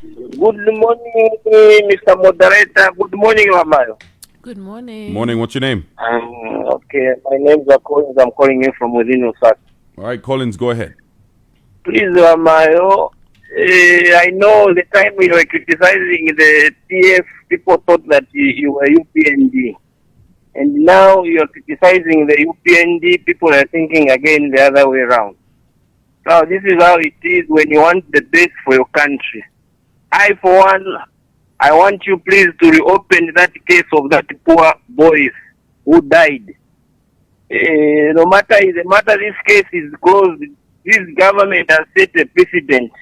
F: Good morning, Mr. Moderator. Good morning, Ramayo.
A: Good morning.
B: Morning, what's your name?
F: Okay, my name is Collins. I'm calling in from within Osaka.
B: All right, Collins, go ahead.
F: Please, Ramayo, I know the time we were criticizing the TF, people thought that you were UPND. And now you're criticizing the UPND, people are thinking again the other way around. So this is how it is when you want the best for your country. I, for one, I want you please to reopen that case of that poor boy who died. No matter this case is closed, this government has set a precedent.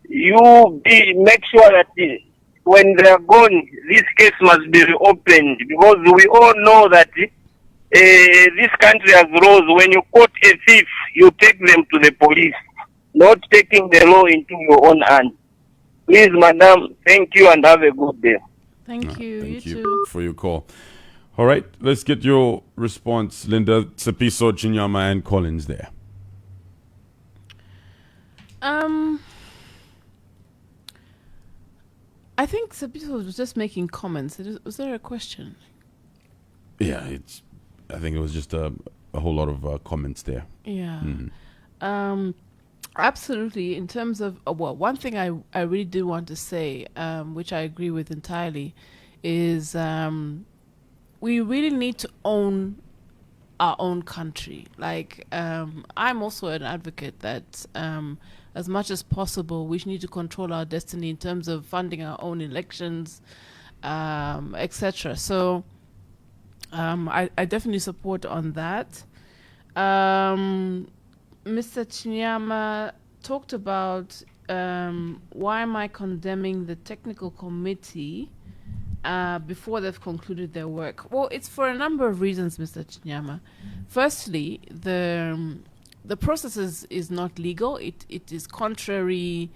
F: Make sure that when they are gone, this case must be reopened, because we all know that this country has laws. When you caught a thief, you take them to the police, not taking the law into your own hands. Please, madam, thank you and have a good day.
A: Thank you.
B: Thank
A: you
B: you
A: too.
B: for your call. All right, let's get your response, Linda, Tsepiso, Chinyama, and Collins there.
A: I think Tsepiso was just making comments. Was there a question?
B: Yeah, I think it was just a whole lot of comments there.
A: Yeah. Absolutely. In terms of, one thing I really do want to say, which I agree with entirely, is we really need to own our own country. Like, I'm also an advocate that as much as possible, we need to control our destiny in terms of funding our own elections, etc. So I definitely support on that. Mr. Chinyama talked about why am I condemning the technical committee before they've concluded their work. Well, it's for a number of reasons, Mr. Chinyama. Firstly, the process is not legal. It is contrary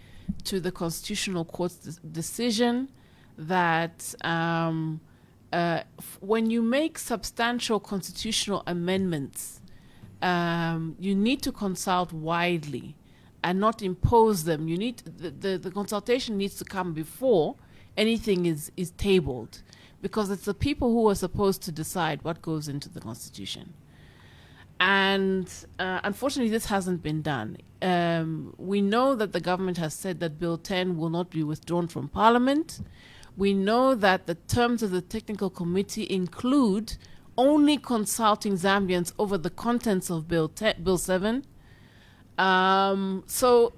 A: to the Constitutional Court's decision that when you make substantial constitutional amendments, you need to consult widely and not impose them. You need the consultation needs to come before anything is tabled, because it's the people who are supposed to decide what goes into the Constitution. And unfortunately, this hasn't been done. We know that the government has said that Bill 10 will not be withdrawn from Parliament. We know that the terms of the technical committee include only consulting Zambians over the contents of Bill 7. So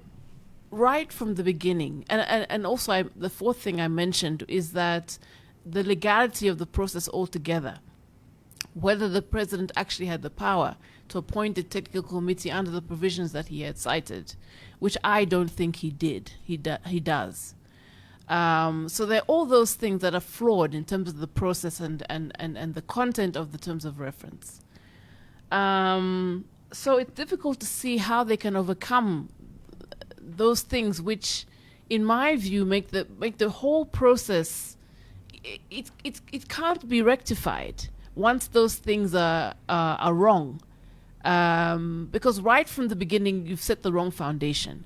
A: right from the beginning, and also the fourth thing I mentioned is that the legality of the process altogether, whether the president actually had the power to appoint a technical committee under the provisions that he had cited, which I don't think he did. He does. So there are all those things that are flawed in terms of the process and the content of the terms of reference. So it's difficult to see how they can overcome those things, which, in my view, make the whole process. It can't be rectified once those things are wrong, because right from the beginning you've set the wrong foundation.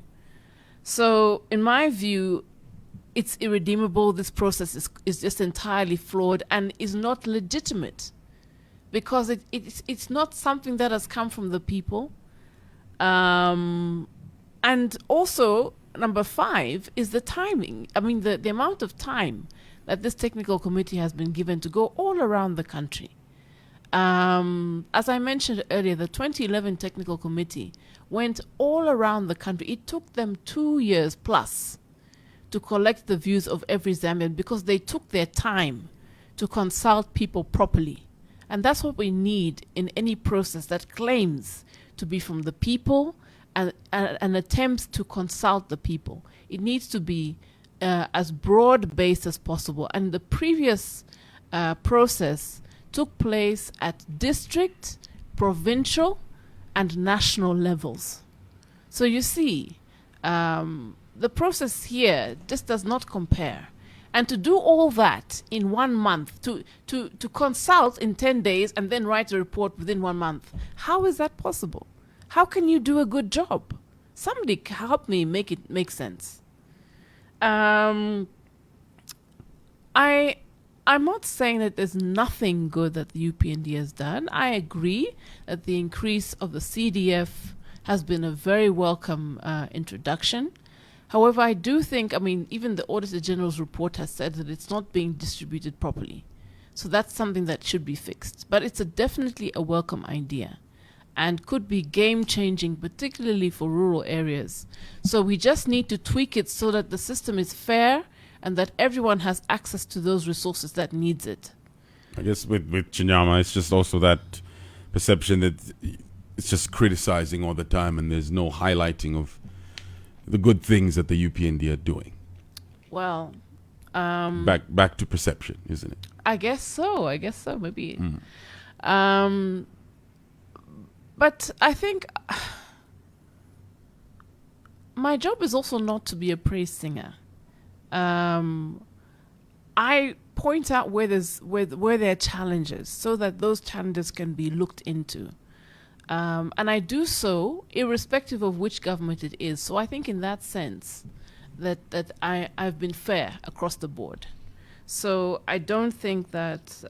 A: So, in my view, it's irredeemable. This process is just entirely flawed and is not legitimate, because it's not something that has come from the people. And also, number 5 is the timing. I mean, the amount of time that this technical committee has been given to go all around the country. As I mentioned earlier, the 2011 Technical Committee went all around the country. It took them 2 years plus to collect the views of every Zambian because they took their time to consult people properly. And that's what we need in any process that claims to be from the people and attempts to consult the people. It needs to be as broad-based as possible. And the previous process took place at district, provincial, and national levels. So you see, the process here just does not compare. And to do all that in 1 month, to consult in 10 days and then write a report within 1 month, how is that possible? How can you do a good job? Somebody help me make it make sense. I'm not saying that there's nothing good that the UPND has done. I agree that the increase of the CDF has been a very welcome introduction. However, I do think, even the Auditor General's report has said that it's not being distributed properly. So that's something that should be fixed. But it's definitely a welcome idea and could be game-changing, particularly for rural areas. So we just need to tweak it so that the system is fair and that everyone has access to those resources that needs it.
B: I guess with Chinyama, it's just also that perception that it's just criticizing all the time and there's no highlighting of the good things that the UPND are doing.
A: Well,
B: back to perception, isn't it?
A: I guess so, maybe. But I think my job is also not to be a praise singer. I point out where there are challenges so that those challenges can be looked into. And I do so irrespective of which government it is. So I think in that sense that I've been fair across the board. So I don't think that,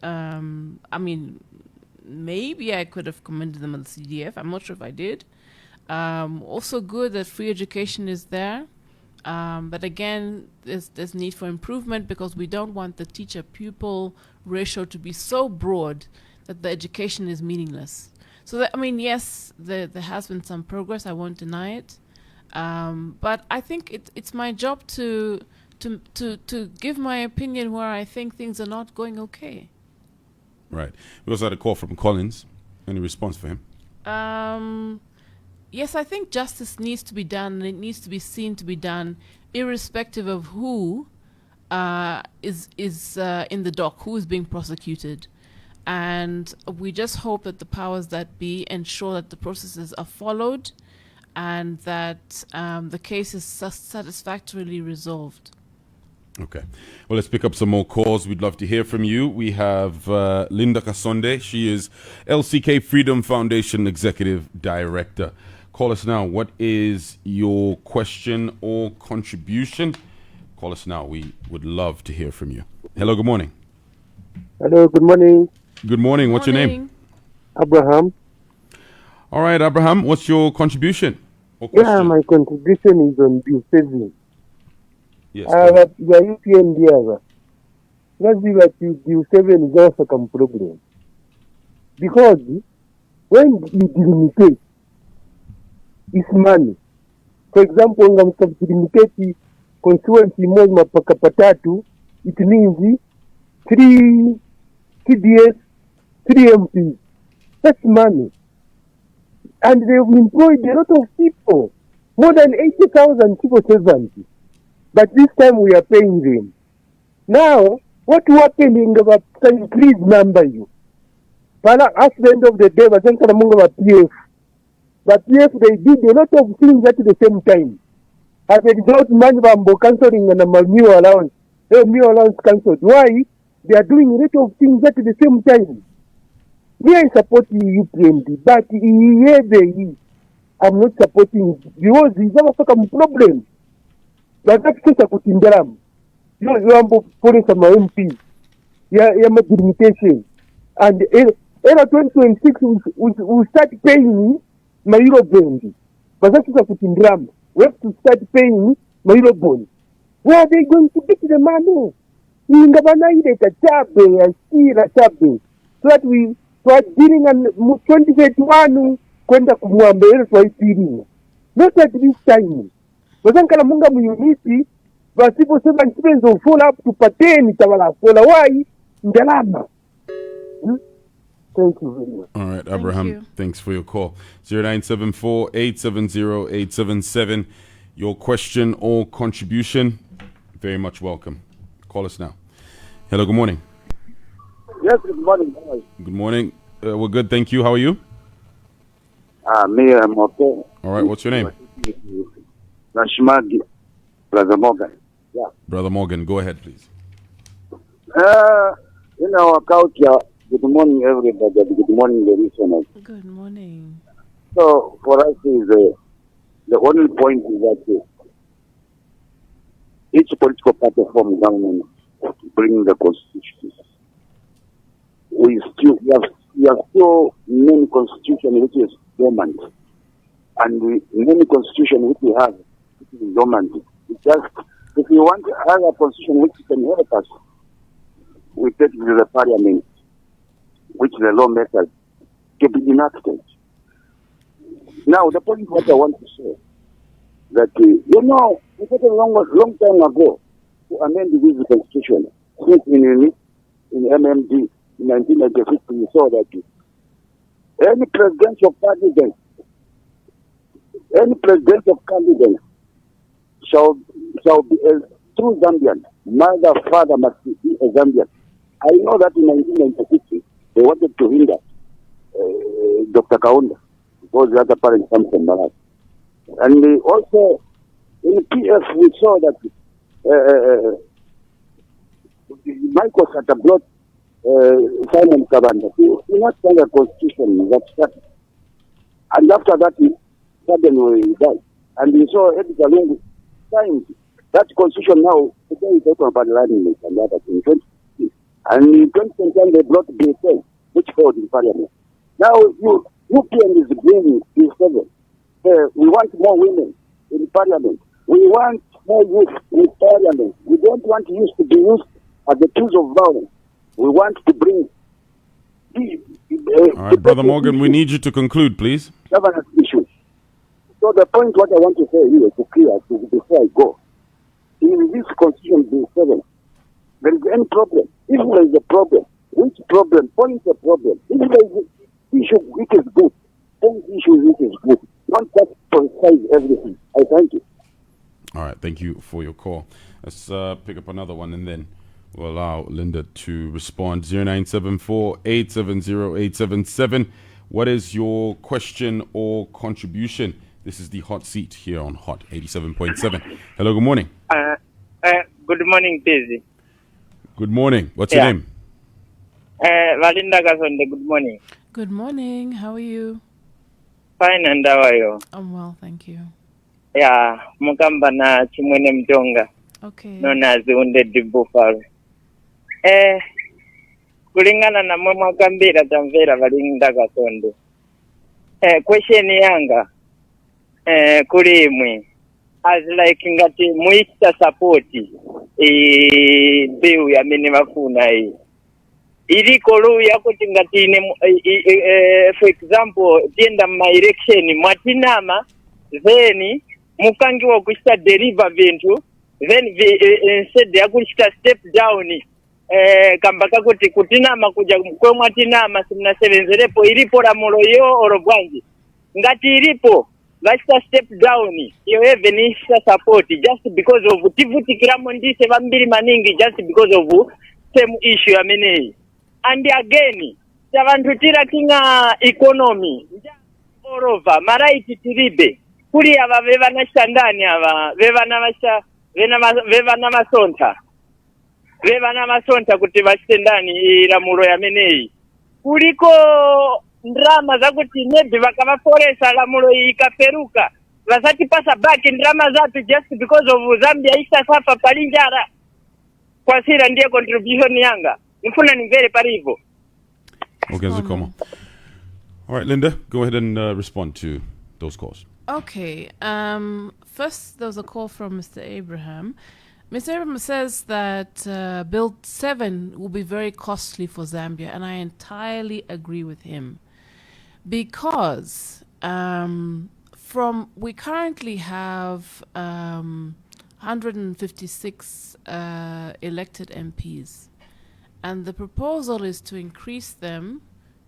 A: maybe I could have commended them on the CDF. I'm not sure if I did. Also good that free education is there. But again, there's need for improvement because we don't want the teacher-pupil ratio to be so broad that the education is meaningless. So that, yes, there has been some progress. I won't deny it. But I think it's my job to give my opinion where I think things are not going okay.
B: Right. We also had a call from Collins. Any response for him?
A: Yes, I think justice needs to be done, and it needs to be seen to be done, irrespective of who is in the dock, who is being prosecuted. And we just hope that the powers that be ensure that the processes are followed and that the case is satisfactorily resolved.
B: Okay. Well, let's pick up some more calls. We'd love to hear from you. We have Linda Kasonde. She is LCK Freedom Foundation Executive Director. Call us now. What is your question or contribution? Call us now. We would love to hear from you. Hello, good morning.
G: Hello, good morning.
B: Good morning. What's your name?
G: Abraham.
B: All right, Abraham. What's your contribution or
G: Yeah,
B: question?
G: my contribution is on bill 7.
B: Yes.
G: Ya UPND hapa. Lazima bill 7 is also some problem. Because when you delimitate, it's money. For example, ungamdelimitate constituency moja mpaka patatu, it means 3 TDS, 3 MPs. That's money. And they've employed a lot of people. More than 80,000 people servants. But this time we are paying them. Now, what happening about increase number you? But at the end of the day, but PF. But PF, they did a lot of things at the same time. As a result, Manjambo cancelling and a new allowance. New allowance cancelled. Why? They are doing a lot of things at the same time. We are supporting UPND, but I'm not supporting it because there's a problem. But that's just a good indram. You want to police some MP. Yeah, delimitation. And in 2026, we start paying my euro bond. But that's just a good indram. We have to start paying my euro bond. Where are they going to get the money? So that we twajiringa mu 2031 kwenda kumwambele twaipiringa. Not at this time. Wazankala munga mu unity basipo sema nchipenzo follow up tupateni tawala fola wai ndalama. Thank you very much.
B: All right, Abraham, thanks for your call. 0974-870-877. Your question or contribution, very much welcome. Call us now. Hello, good morning.
H: Yes, good morning.
B: Good morning. We're good, thank you. How are you?
H: Me, I'm okay.
B: All right, what's your name?
H: Nashmagi, Brother Morgan. Yeah.
B: Brother Morgan, go ahead, please.
H: In our culture, good morning, everybody. Good morning, the listeners.
A: Good morning.
H: So, for us, is the only point is that each political party form government to bring the constitution. We have still many constitution which is dormant, and many constitution which we have which is dormant. It's just if we want to have a constitution which can help us, we take it to the parliament, which the lawmakers to be enacted. Now, the point what I want to say that we took a long time ago to amend this constitution. Since in MMD in 1996, we saw that any presidential candidate shall be a true Zambian. Mother, father must be a Zambian. I know that in 1996 they wanted to hinder Dr. Kasonde because the other parents come from Malawi. And also in PF we saw that Michael Sata brought Simon Kabanda. He not signed a constitution that started. And after that, he suddenly died. And we saw Edgar Lungu signed that constitution now. Today is talking about alignment and that in 2016. And in 2010, they brought BSA, which failed in parliament. Now, UPN is bringing B7. We want more women in parliament. We want more youth in parliament. We don't want youth to be used as the tools of violence. We want to bring...
B: All right, Brother Morgan, we need you to conclude, please.
H: Governance issues. So the point what I want to say here to clear before I go, in this Constitution Bill 7, there is any problem. If there is a problem, which problem? Point the problem. If there is an issue which is good, point issue which is good. Don't just politicize everything. I thank you.
B: All right, thank you for your call. Let's pick up another one and then we'll allow Linda to respond. 0974-870-877. What is your question or contribution? This is the hot seat here on Hot 87.7. Hello, good morning.
F: Good morning, Daisy.
B: Good morning. What's your name?
F: Valinda Kasonde, good morning.
A: Good morning. How are you?
F: Fine, and how are you?
A: I'm well, thank you.
F: Yeah, mukamba na chimwene mtonga.
A: Okay.
F: Known as the wounded buffalo. Kulingana na mwa kambira tamvera Valinda Kasonde. Question yanga. Kulimwe. As like ngati muista support bill ya mini mafuna hii. Iliko lu ya kuti ngati for example tienda ma election mwatinama then mukangiwa kushita deliver vintu then instead ya kushita step down kambaka kuti kutinama kuja kwe mwatinama simnasevenzerepo ilipo la mulo yo orobwanji ngati ilipo vashita step down yo even ishita support just because of tivutikiramo ndise vambiri maningi just because of same issue ya menei. And again, savantu tirakinga economy all over maraiti tiribe kuli ava vevana shandani ava vevana masonta kuti vashitendani iramulo ya menei kuliko ndrama zakuti maybe vakavaforesa lamulo ikaperuka vasati pasa back ndrama zatu just because of Zambia isasafa palinjara kwasira ndiye contribution yanga mfuna ni vere parivo.
B: Okay, Zikoma. All right, Linda, go ahead and respond to those calls.
A: Okay. First, there was a call from Mr. Abraham. Mr. Abraham says that Bill 7 will be very costly for Zambia, and I entirely agree with him. Because we currently have 156 elected MPs, and the proposal is to increase them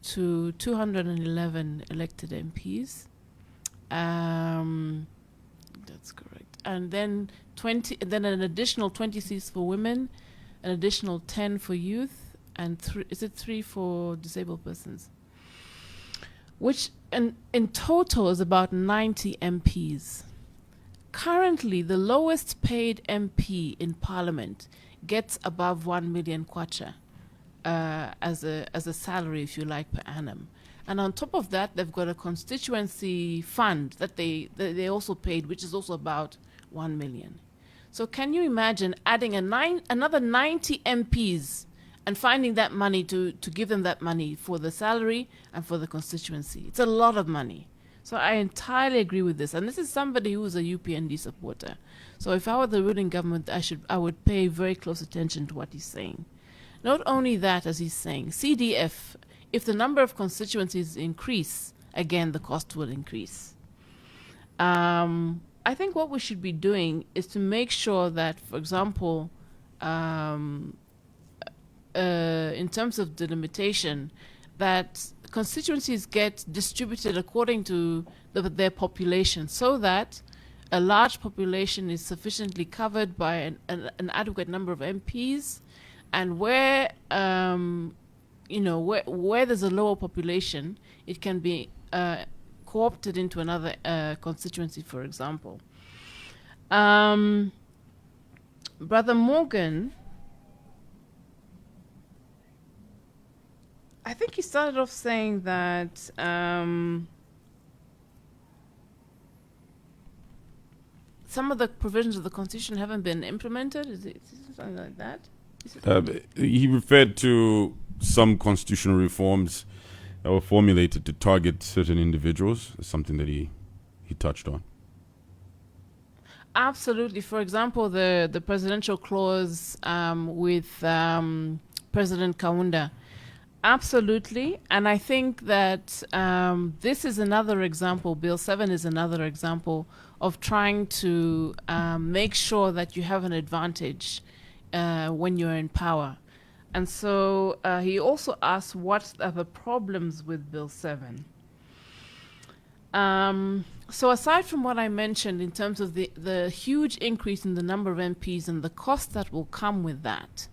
A: to 211 elected MPs. That's correct. And then then an additional 20 seats for women, an additional 10 for youth, and 3 for disabled persons? Which in total is about 90 MPs. Currently, the lowest paid MP in Parliament gets above 1 million kwacha as a salary, if you like, per annum. And on top of that, they've got a constituency fund that they also paid, which is also about 1 million. So can you imagine adding another 90 MPs and finding that money to give them that money for the salary and for the constituency? It's a lot of money. So I entirely agree with this. And this is somebody who is a UPND supporter. So if I were the ruling government, I would pay very close attention to what he's saying. Not only that, as he's saying, CDF, if the number of constituencies increase, again, the cost will increase. I think what we should be doing is to make sure that, for example, in terms of delimitation, that constituencies get distributed according to their population, so that a large population is sufficiently covered by an adequate number of MPs, and where where there's a lower population, it can be co-opted into another constituency, for example. Brother Morgan, I think he started off saying that some of the provisions of the Constitution haven't been implemented. Is it something like that?
B: He referred to some constitutional reforms that were formulated to target certain individuals. Something that he touched on.
A: Absolutely. For example, the presidential clause with President Kaunda. Absolutely. And I think that this is another example, Bill 7 is another example of trying to make sure that you have an advantage when you're in power. And so he also asked what are the problems with Bill 7. So aside from what I mentioned in terms of the huge increase in the number of MPs and the cost that will come with that,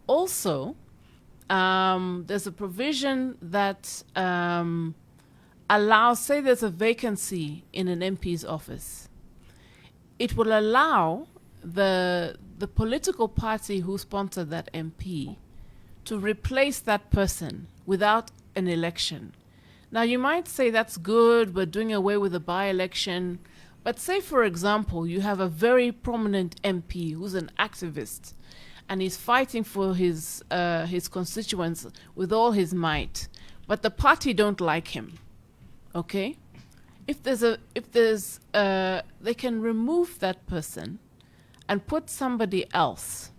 A: also there's a provision that allows, say there's a vacancy in an MP's office, it will allow the political party who sponsored that MP to replace that person without an election. Now, you might say that's good, we're doing away with the by-election, but say, for example, you have a very prominent MP who's an activist, and he's fighting for his constituents with all his might, but the party don't like him, okay? They can remove that person and put somebody else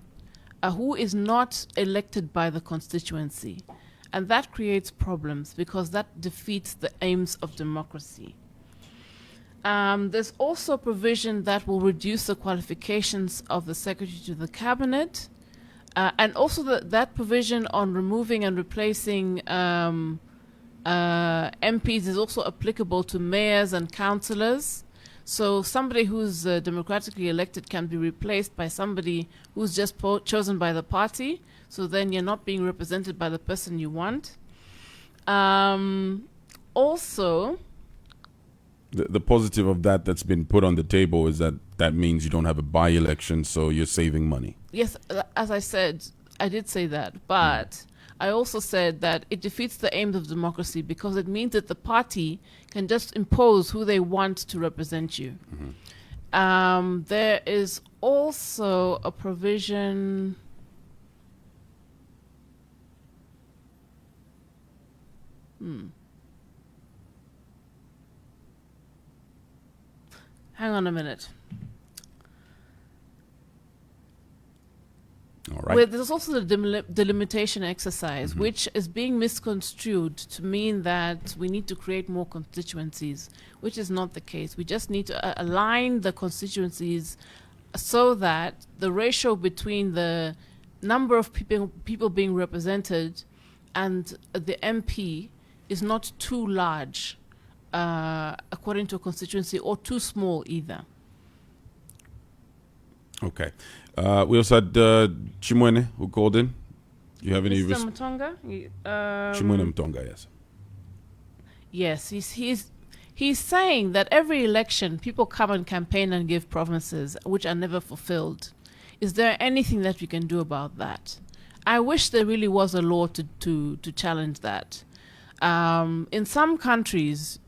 A: who is not elected by the constituency. And that creates problems because that defeats the aims of democracy. There's also provision that will reduce the qualifications of the secretary to the cabinet. And also that provision on removing and replacing MPs is also applicable to mayors and councillors. So somebody who's democratically elected can be replaced by somebody who's just chosen by the party. So then you're not being represented by the person you want. Also,
B: the positive of that's been put on the table is that means you don't have a by-election, so you're saving money.
A: Yes, as I said, I did say that, but I also said that it defeats the aims of democracy because it means that the party can just impose who they want to represent you. Mm-hmm. There is also a provision. Hang on a minute.
B: right?
A: Well, there's also the delimitation exercise, which is being misconstrued to mean that we need to create more constituencies, which is not the case. We just need to align the constituencies so that the ratio between the number of people being represented and the MP is not too large, according to a constituency, or too small either.
B: Okay. We also had Chimwene who called in. Do you have any
A: Mr. Mutonga?
B: Chimwene Mtonga, yes.
A: Yes, he's saying that every election people come and campaign and give promises which are never fulfilled. Is there anything that we can do about that? I wish there really was a law to challenge that. In some countries,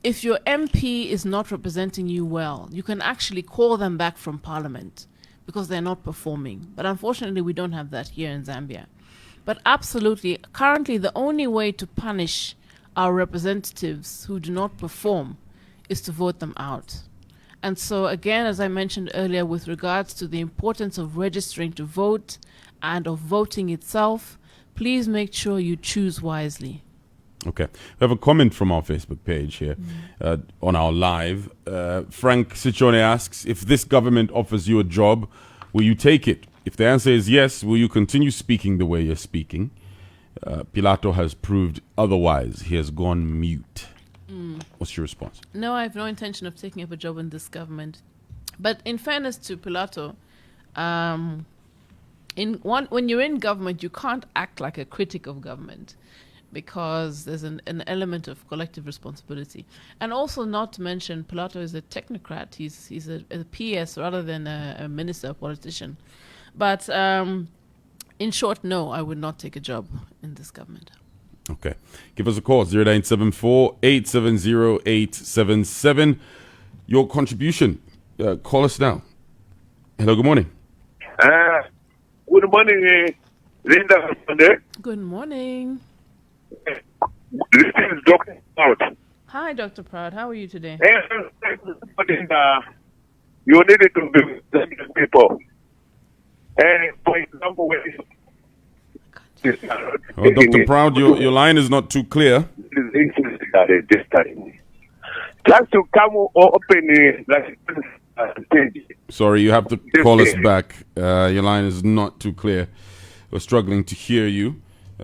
A: if your MP is not representing you well, you can actually call them back from parliament because they're not performing. But unfortunately, we don't have that here in Zambia. But absolutely, currently the only way to punish our representatives who do not perform is to vote them out. And so again, as I mentioned earlier, with regards to the importance of registering to vote and of voting itself, please make sure you choose wisely.
B: Okay. We have a comment from our Facebook page here on our live. Frank Sichone asks, if this government offers you a job, will you take it? If the answer is yes, will you continue speaking the way you're speaking? Pilato has proved otherwise. He has gone mute. What's your response?
A: No, I have no intention of taking up a job in this government. But in fairness to Pilato, when you're in government, you can't act like a critic of government, because there's an element of collective responsibility. And also, not to mention, Pilato is a technocrat. He's a PS rather than a minister or politician. But in short, no, I would not take a job in this government.
B: Okay. Give us a call, 0974-870-877. Your contribution. Call us now. Hello, good morning.
I: Good morning, Linda.
A: Good morning.
I: This is Dr. Proud.
A: Hi, Dr. Proud. How are you today?
I: You needed to be the people. And for example, when
B: Dr. Proud, your line is not too clear.
I: Just to come open like stage.
B: Sorry, you have to call us back. Your line is not too clear. We're struggling to hear you.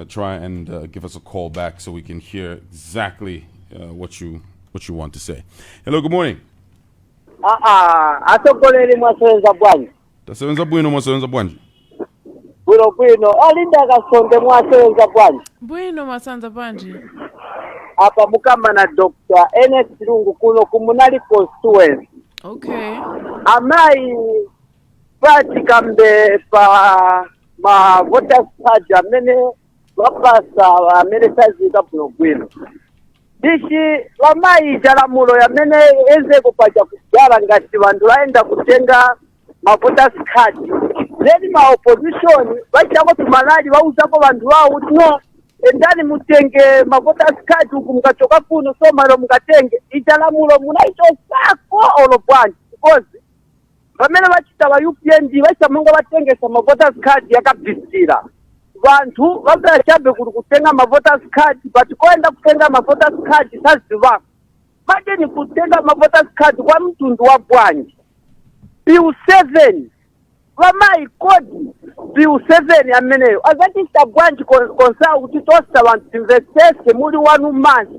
B: Try and give us a call back so we can hear exactly what you want to say. Hello, good morning.
D: Asokoleli mwasenza bwanji.
B: Tasebenza bwino mwasebenza bwanji.
D: Bwino alinda Kasonde mwasenza bwanji.
A: Bwino masanza bwanji.
D: Apa mukama na Dr. NS Lungu kuno kumunali constituency.
A: Okay.
D: Amai pati kambe pa ma voters card amene wapasa amene tazika kuno bwino. Dishi wamai jalamulo yamene eze kupaja kujala ngati vandu vaenda kutenga ma voters card. Then ma opposition vachako tumalali vauzako vandu vao no endani mutenge ma voters card uku mkachoka kuno so malo mkatenge ijalamulo munaito sako olopwanji because vamene vachita va UPND vachamunga vatengesa ma voters card yakabvisira vantu vabva chabe kuri kutenga ma voters card but koenda kutenga ma voters card saziva madeni kutenga ma voters card kwa mtundu wa bwanji bill 7 vamai kodi bill 7 ameneyo azatista bwanji konsa kuti tosta vantu investese muri 1 month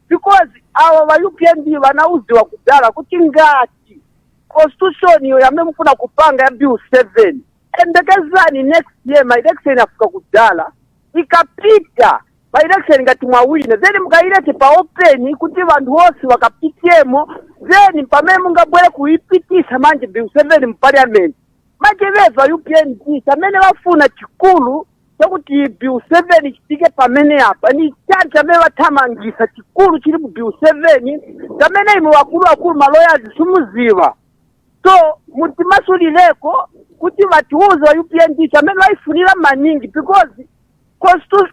D: because ava va UPND vanauziwa kudala kuti ngati constitution yo yamene mufuna kupanga ya bill 7 endekezani next year my election afika kudala ikapita my election ngati mwawina then mkailete pa open kuti vantu vose vakapitemo then pamene mungabwere kuipitisa manje bill 7 mu parliament majeveva UPND amene vafuna chikulu chakuti bill 7 chitike pamene apa ni chanti amene vathamangisa chikulu chili mu bill 7 amene imo wakulu maloyers sumuziva so mutimasulileko kuti vatiuze wa UPND amene vaifunira maningi because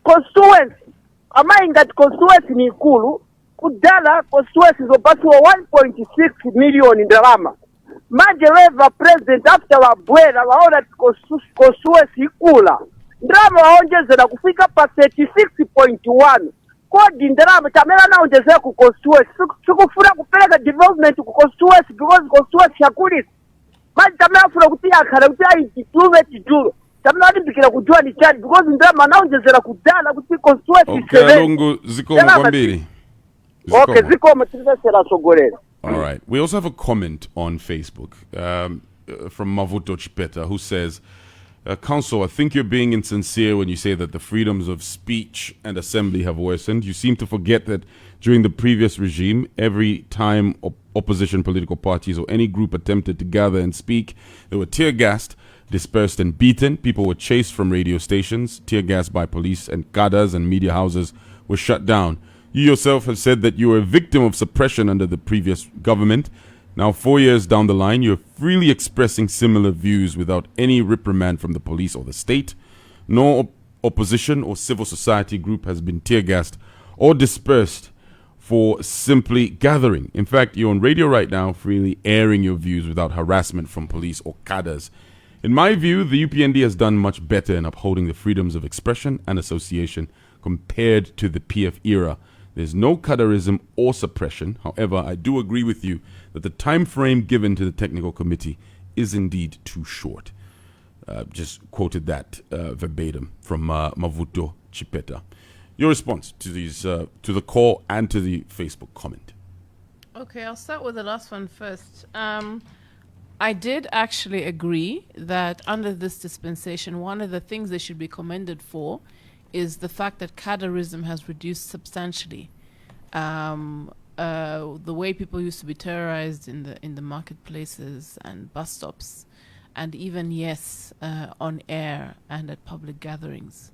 D: constituency amai ngati constituency ni ikulu kudala constituency zopasiwa 1.6 million ndalama
F: manje leva president after wabwera waona constituency ikula ndalama waonjezera kufika pa 36.1 kodi ndalama tamela naonjezera ku constituency sikufuna kupeleka development ku constituency because constituency yakulisa manje tamela funa kuti yakhala kuti ayitume tidulo tamela walimbikira kujua ni chani because ndalama naonjezera kudala kuti constituency
B: okay, Lungu zikomo kwambiri.
F: Okay, zikomo tilisera sogolera.
B: All right. We also have a comment on Facebook from Mavuto Chipeta who says, Council, I think you're being insincere when you say that the freedoms of speech and assembly have worsened. You seem to forget that during the previous regime, every time opposition political parties or any group attempted to gather and speak, they were tear-gassed, dispersed and beaten. People were chased from radio stations, tear-gassed by police, and gadas and media houses were shut down. You yourself have said that you were a victim of suppression under the previous government. Now, 4 years down the line, you're freely expressing similar views without any reprimand from the police or the state. No opposition or civil society group has been tear-gassed or dispersed for simply gathering. In fact, you're on radio right now freely airing your views without harassment from police or cadres. In my view, the UPND has done much better in upholding the freedoms of expression and association compared to the PF era. There's no cadreism or suppression. However, I do agree with you that the time frame given to the technical committee is indeed too short. Just quoted that verbatim from Mavuto Chipeta. Your response to these, to the call and to the Facebook comment.
A: Okay, I'll start with the last one first. I did actually agree that under this dispensation, one of the things they should be commended for is the fact that cadreism has reduced substantially. The way people used to be terrorized in the marketplaces and bus stops, and even on air and at public gatherings.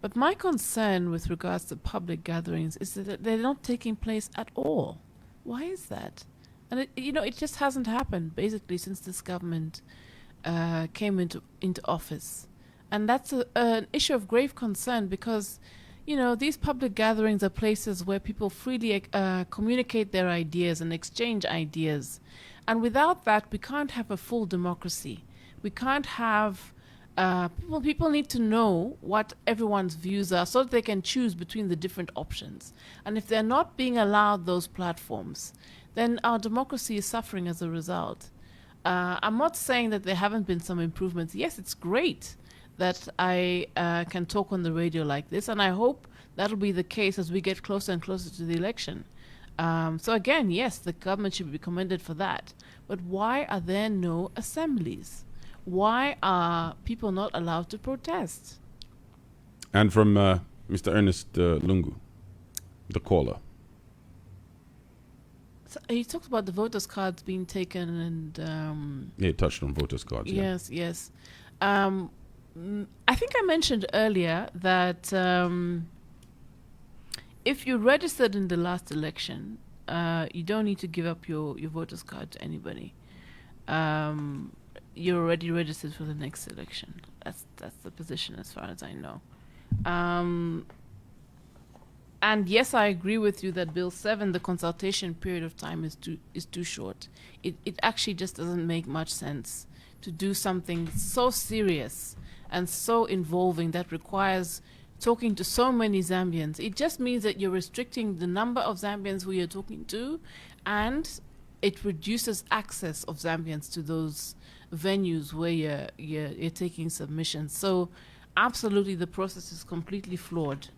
A: But my concern with regards to public gatherings is that they're not taking place at all. Why is that? And it just hasn't happened basically since this government came into office. And that's an issue of grave concern because, these public gatherings are places where people freely communicate their ideas and exchange ideas. And without that, we can't have a full democracy. We can't have... people need to know what everyone's views are so that they can choose between the different options. And if they're not being allowed those platforms, then our democracy is suffering as a result. I'm not saying that there haven't been some improvements. Yes, it's great that I can talk on the radio like this, and I hope that'll be the case as we get closer and closer to the election. So again, yes, the government should be commended for that. But why are there no assemblies? Why are people not allowed to protest?
B: And from Mr. Ernest Lungu, the caller.
A: So he talked about the voters' cards being taken and...
B: he touched on voters' cards.
A: Yes, yes. I think I mentioned earlier that if you registered in the last election, you don't need to give up your voters' card to anybody. You're already registered for the next election. That's the position as far as I know. And yes, I agree with you that Bill 7, the consultation period of time is too short. It actually just doesn't make much sense to do something so serious and so involving that requires talking to so many Zambians. It just means that you're restricting the number of Zambians who you're talking to, and it reduces access of Zambians to those venues where you're taking submissions. So absolutely, the process is completely flawed.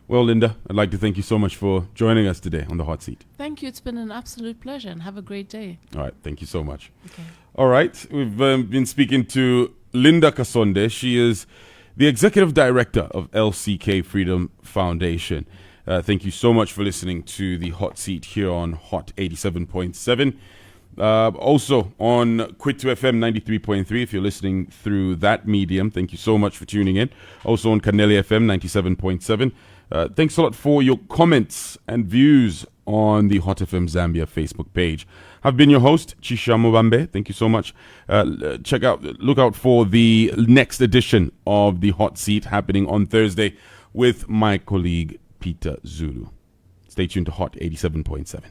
B: Well, Linda, I'd like to thank you so much for joining us today on the Hot Seat.
A: Thank you. It's been an absolute pleasure, and have a great day.
B: All right. Thank you so much.
A: Okay.
B: All right. We've been speaking to Linda Kasonde. She is the Executive Director of LCK Freedom Foundation. Thank you so much for listening to the Hot Seat here on Hot 87.7. Also on Quit to FM 93.3 if you're listening through that medium. Thank you so much for tuning in. Also on Kanele FM 97.7. Thanks a lot for your comments and views on the Hot FM Zambia Facebook page. I've been your host, Chisha Mubambe. Thank you so much. Look out for the next edition of the Hot Seat happening on Thursday with my colleague Peter Zulu. Stay tuned to Hot 87.7.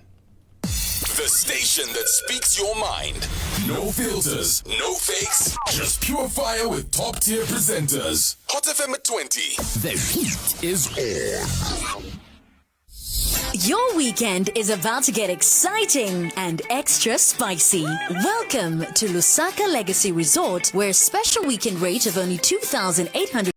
J: The station that speaks your mind. No filters, no fakes, just pure fire with top tier presenters. Hot FM at 20.
C: The heat is on.
K: Your weekend is about to get exciting and extra spicy. Welcome to Lusaka Legacy Resort, where a special weekend rate of only 2,800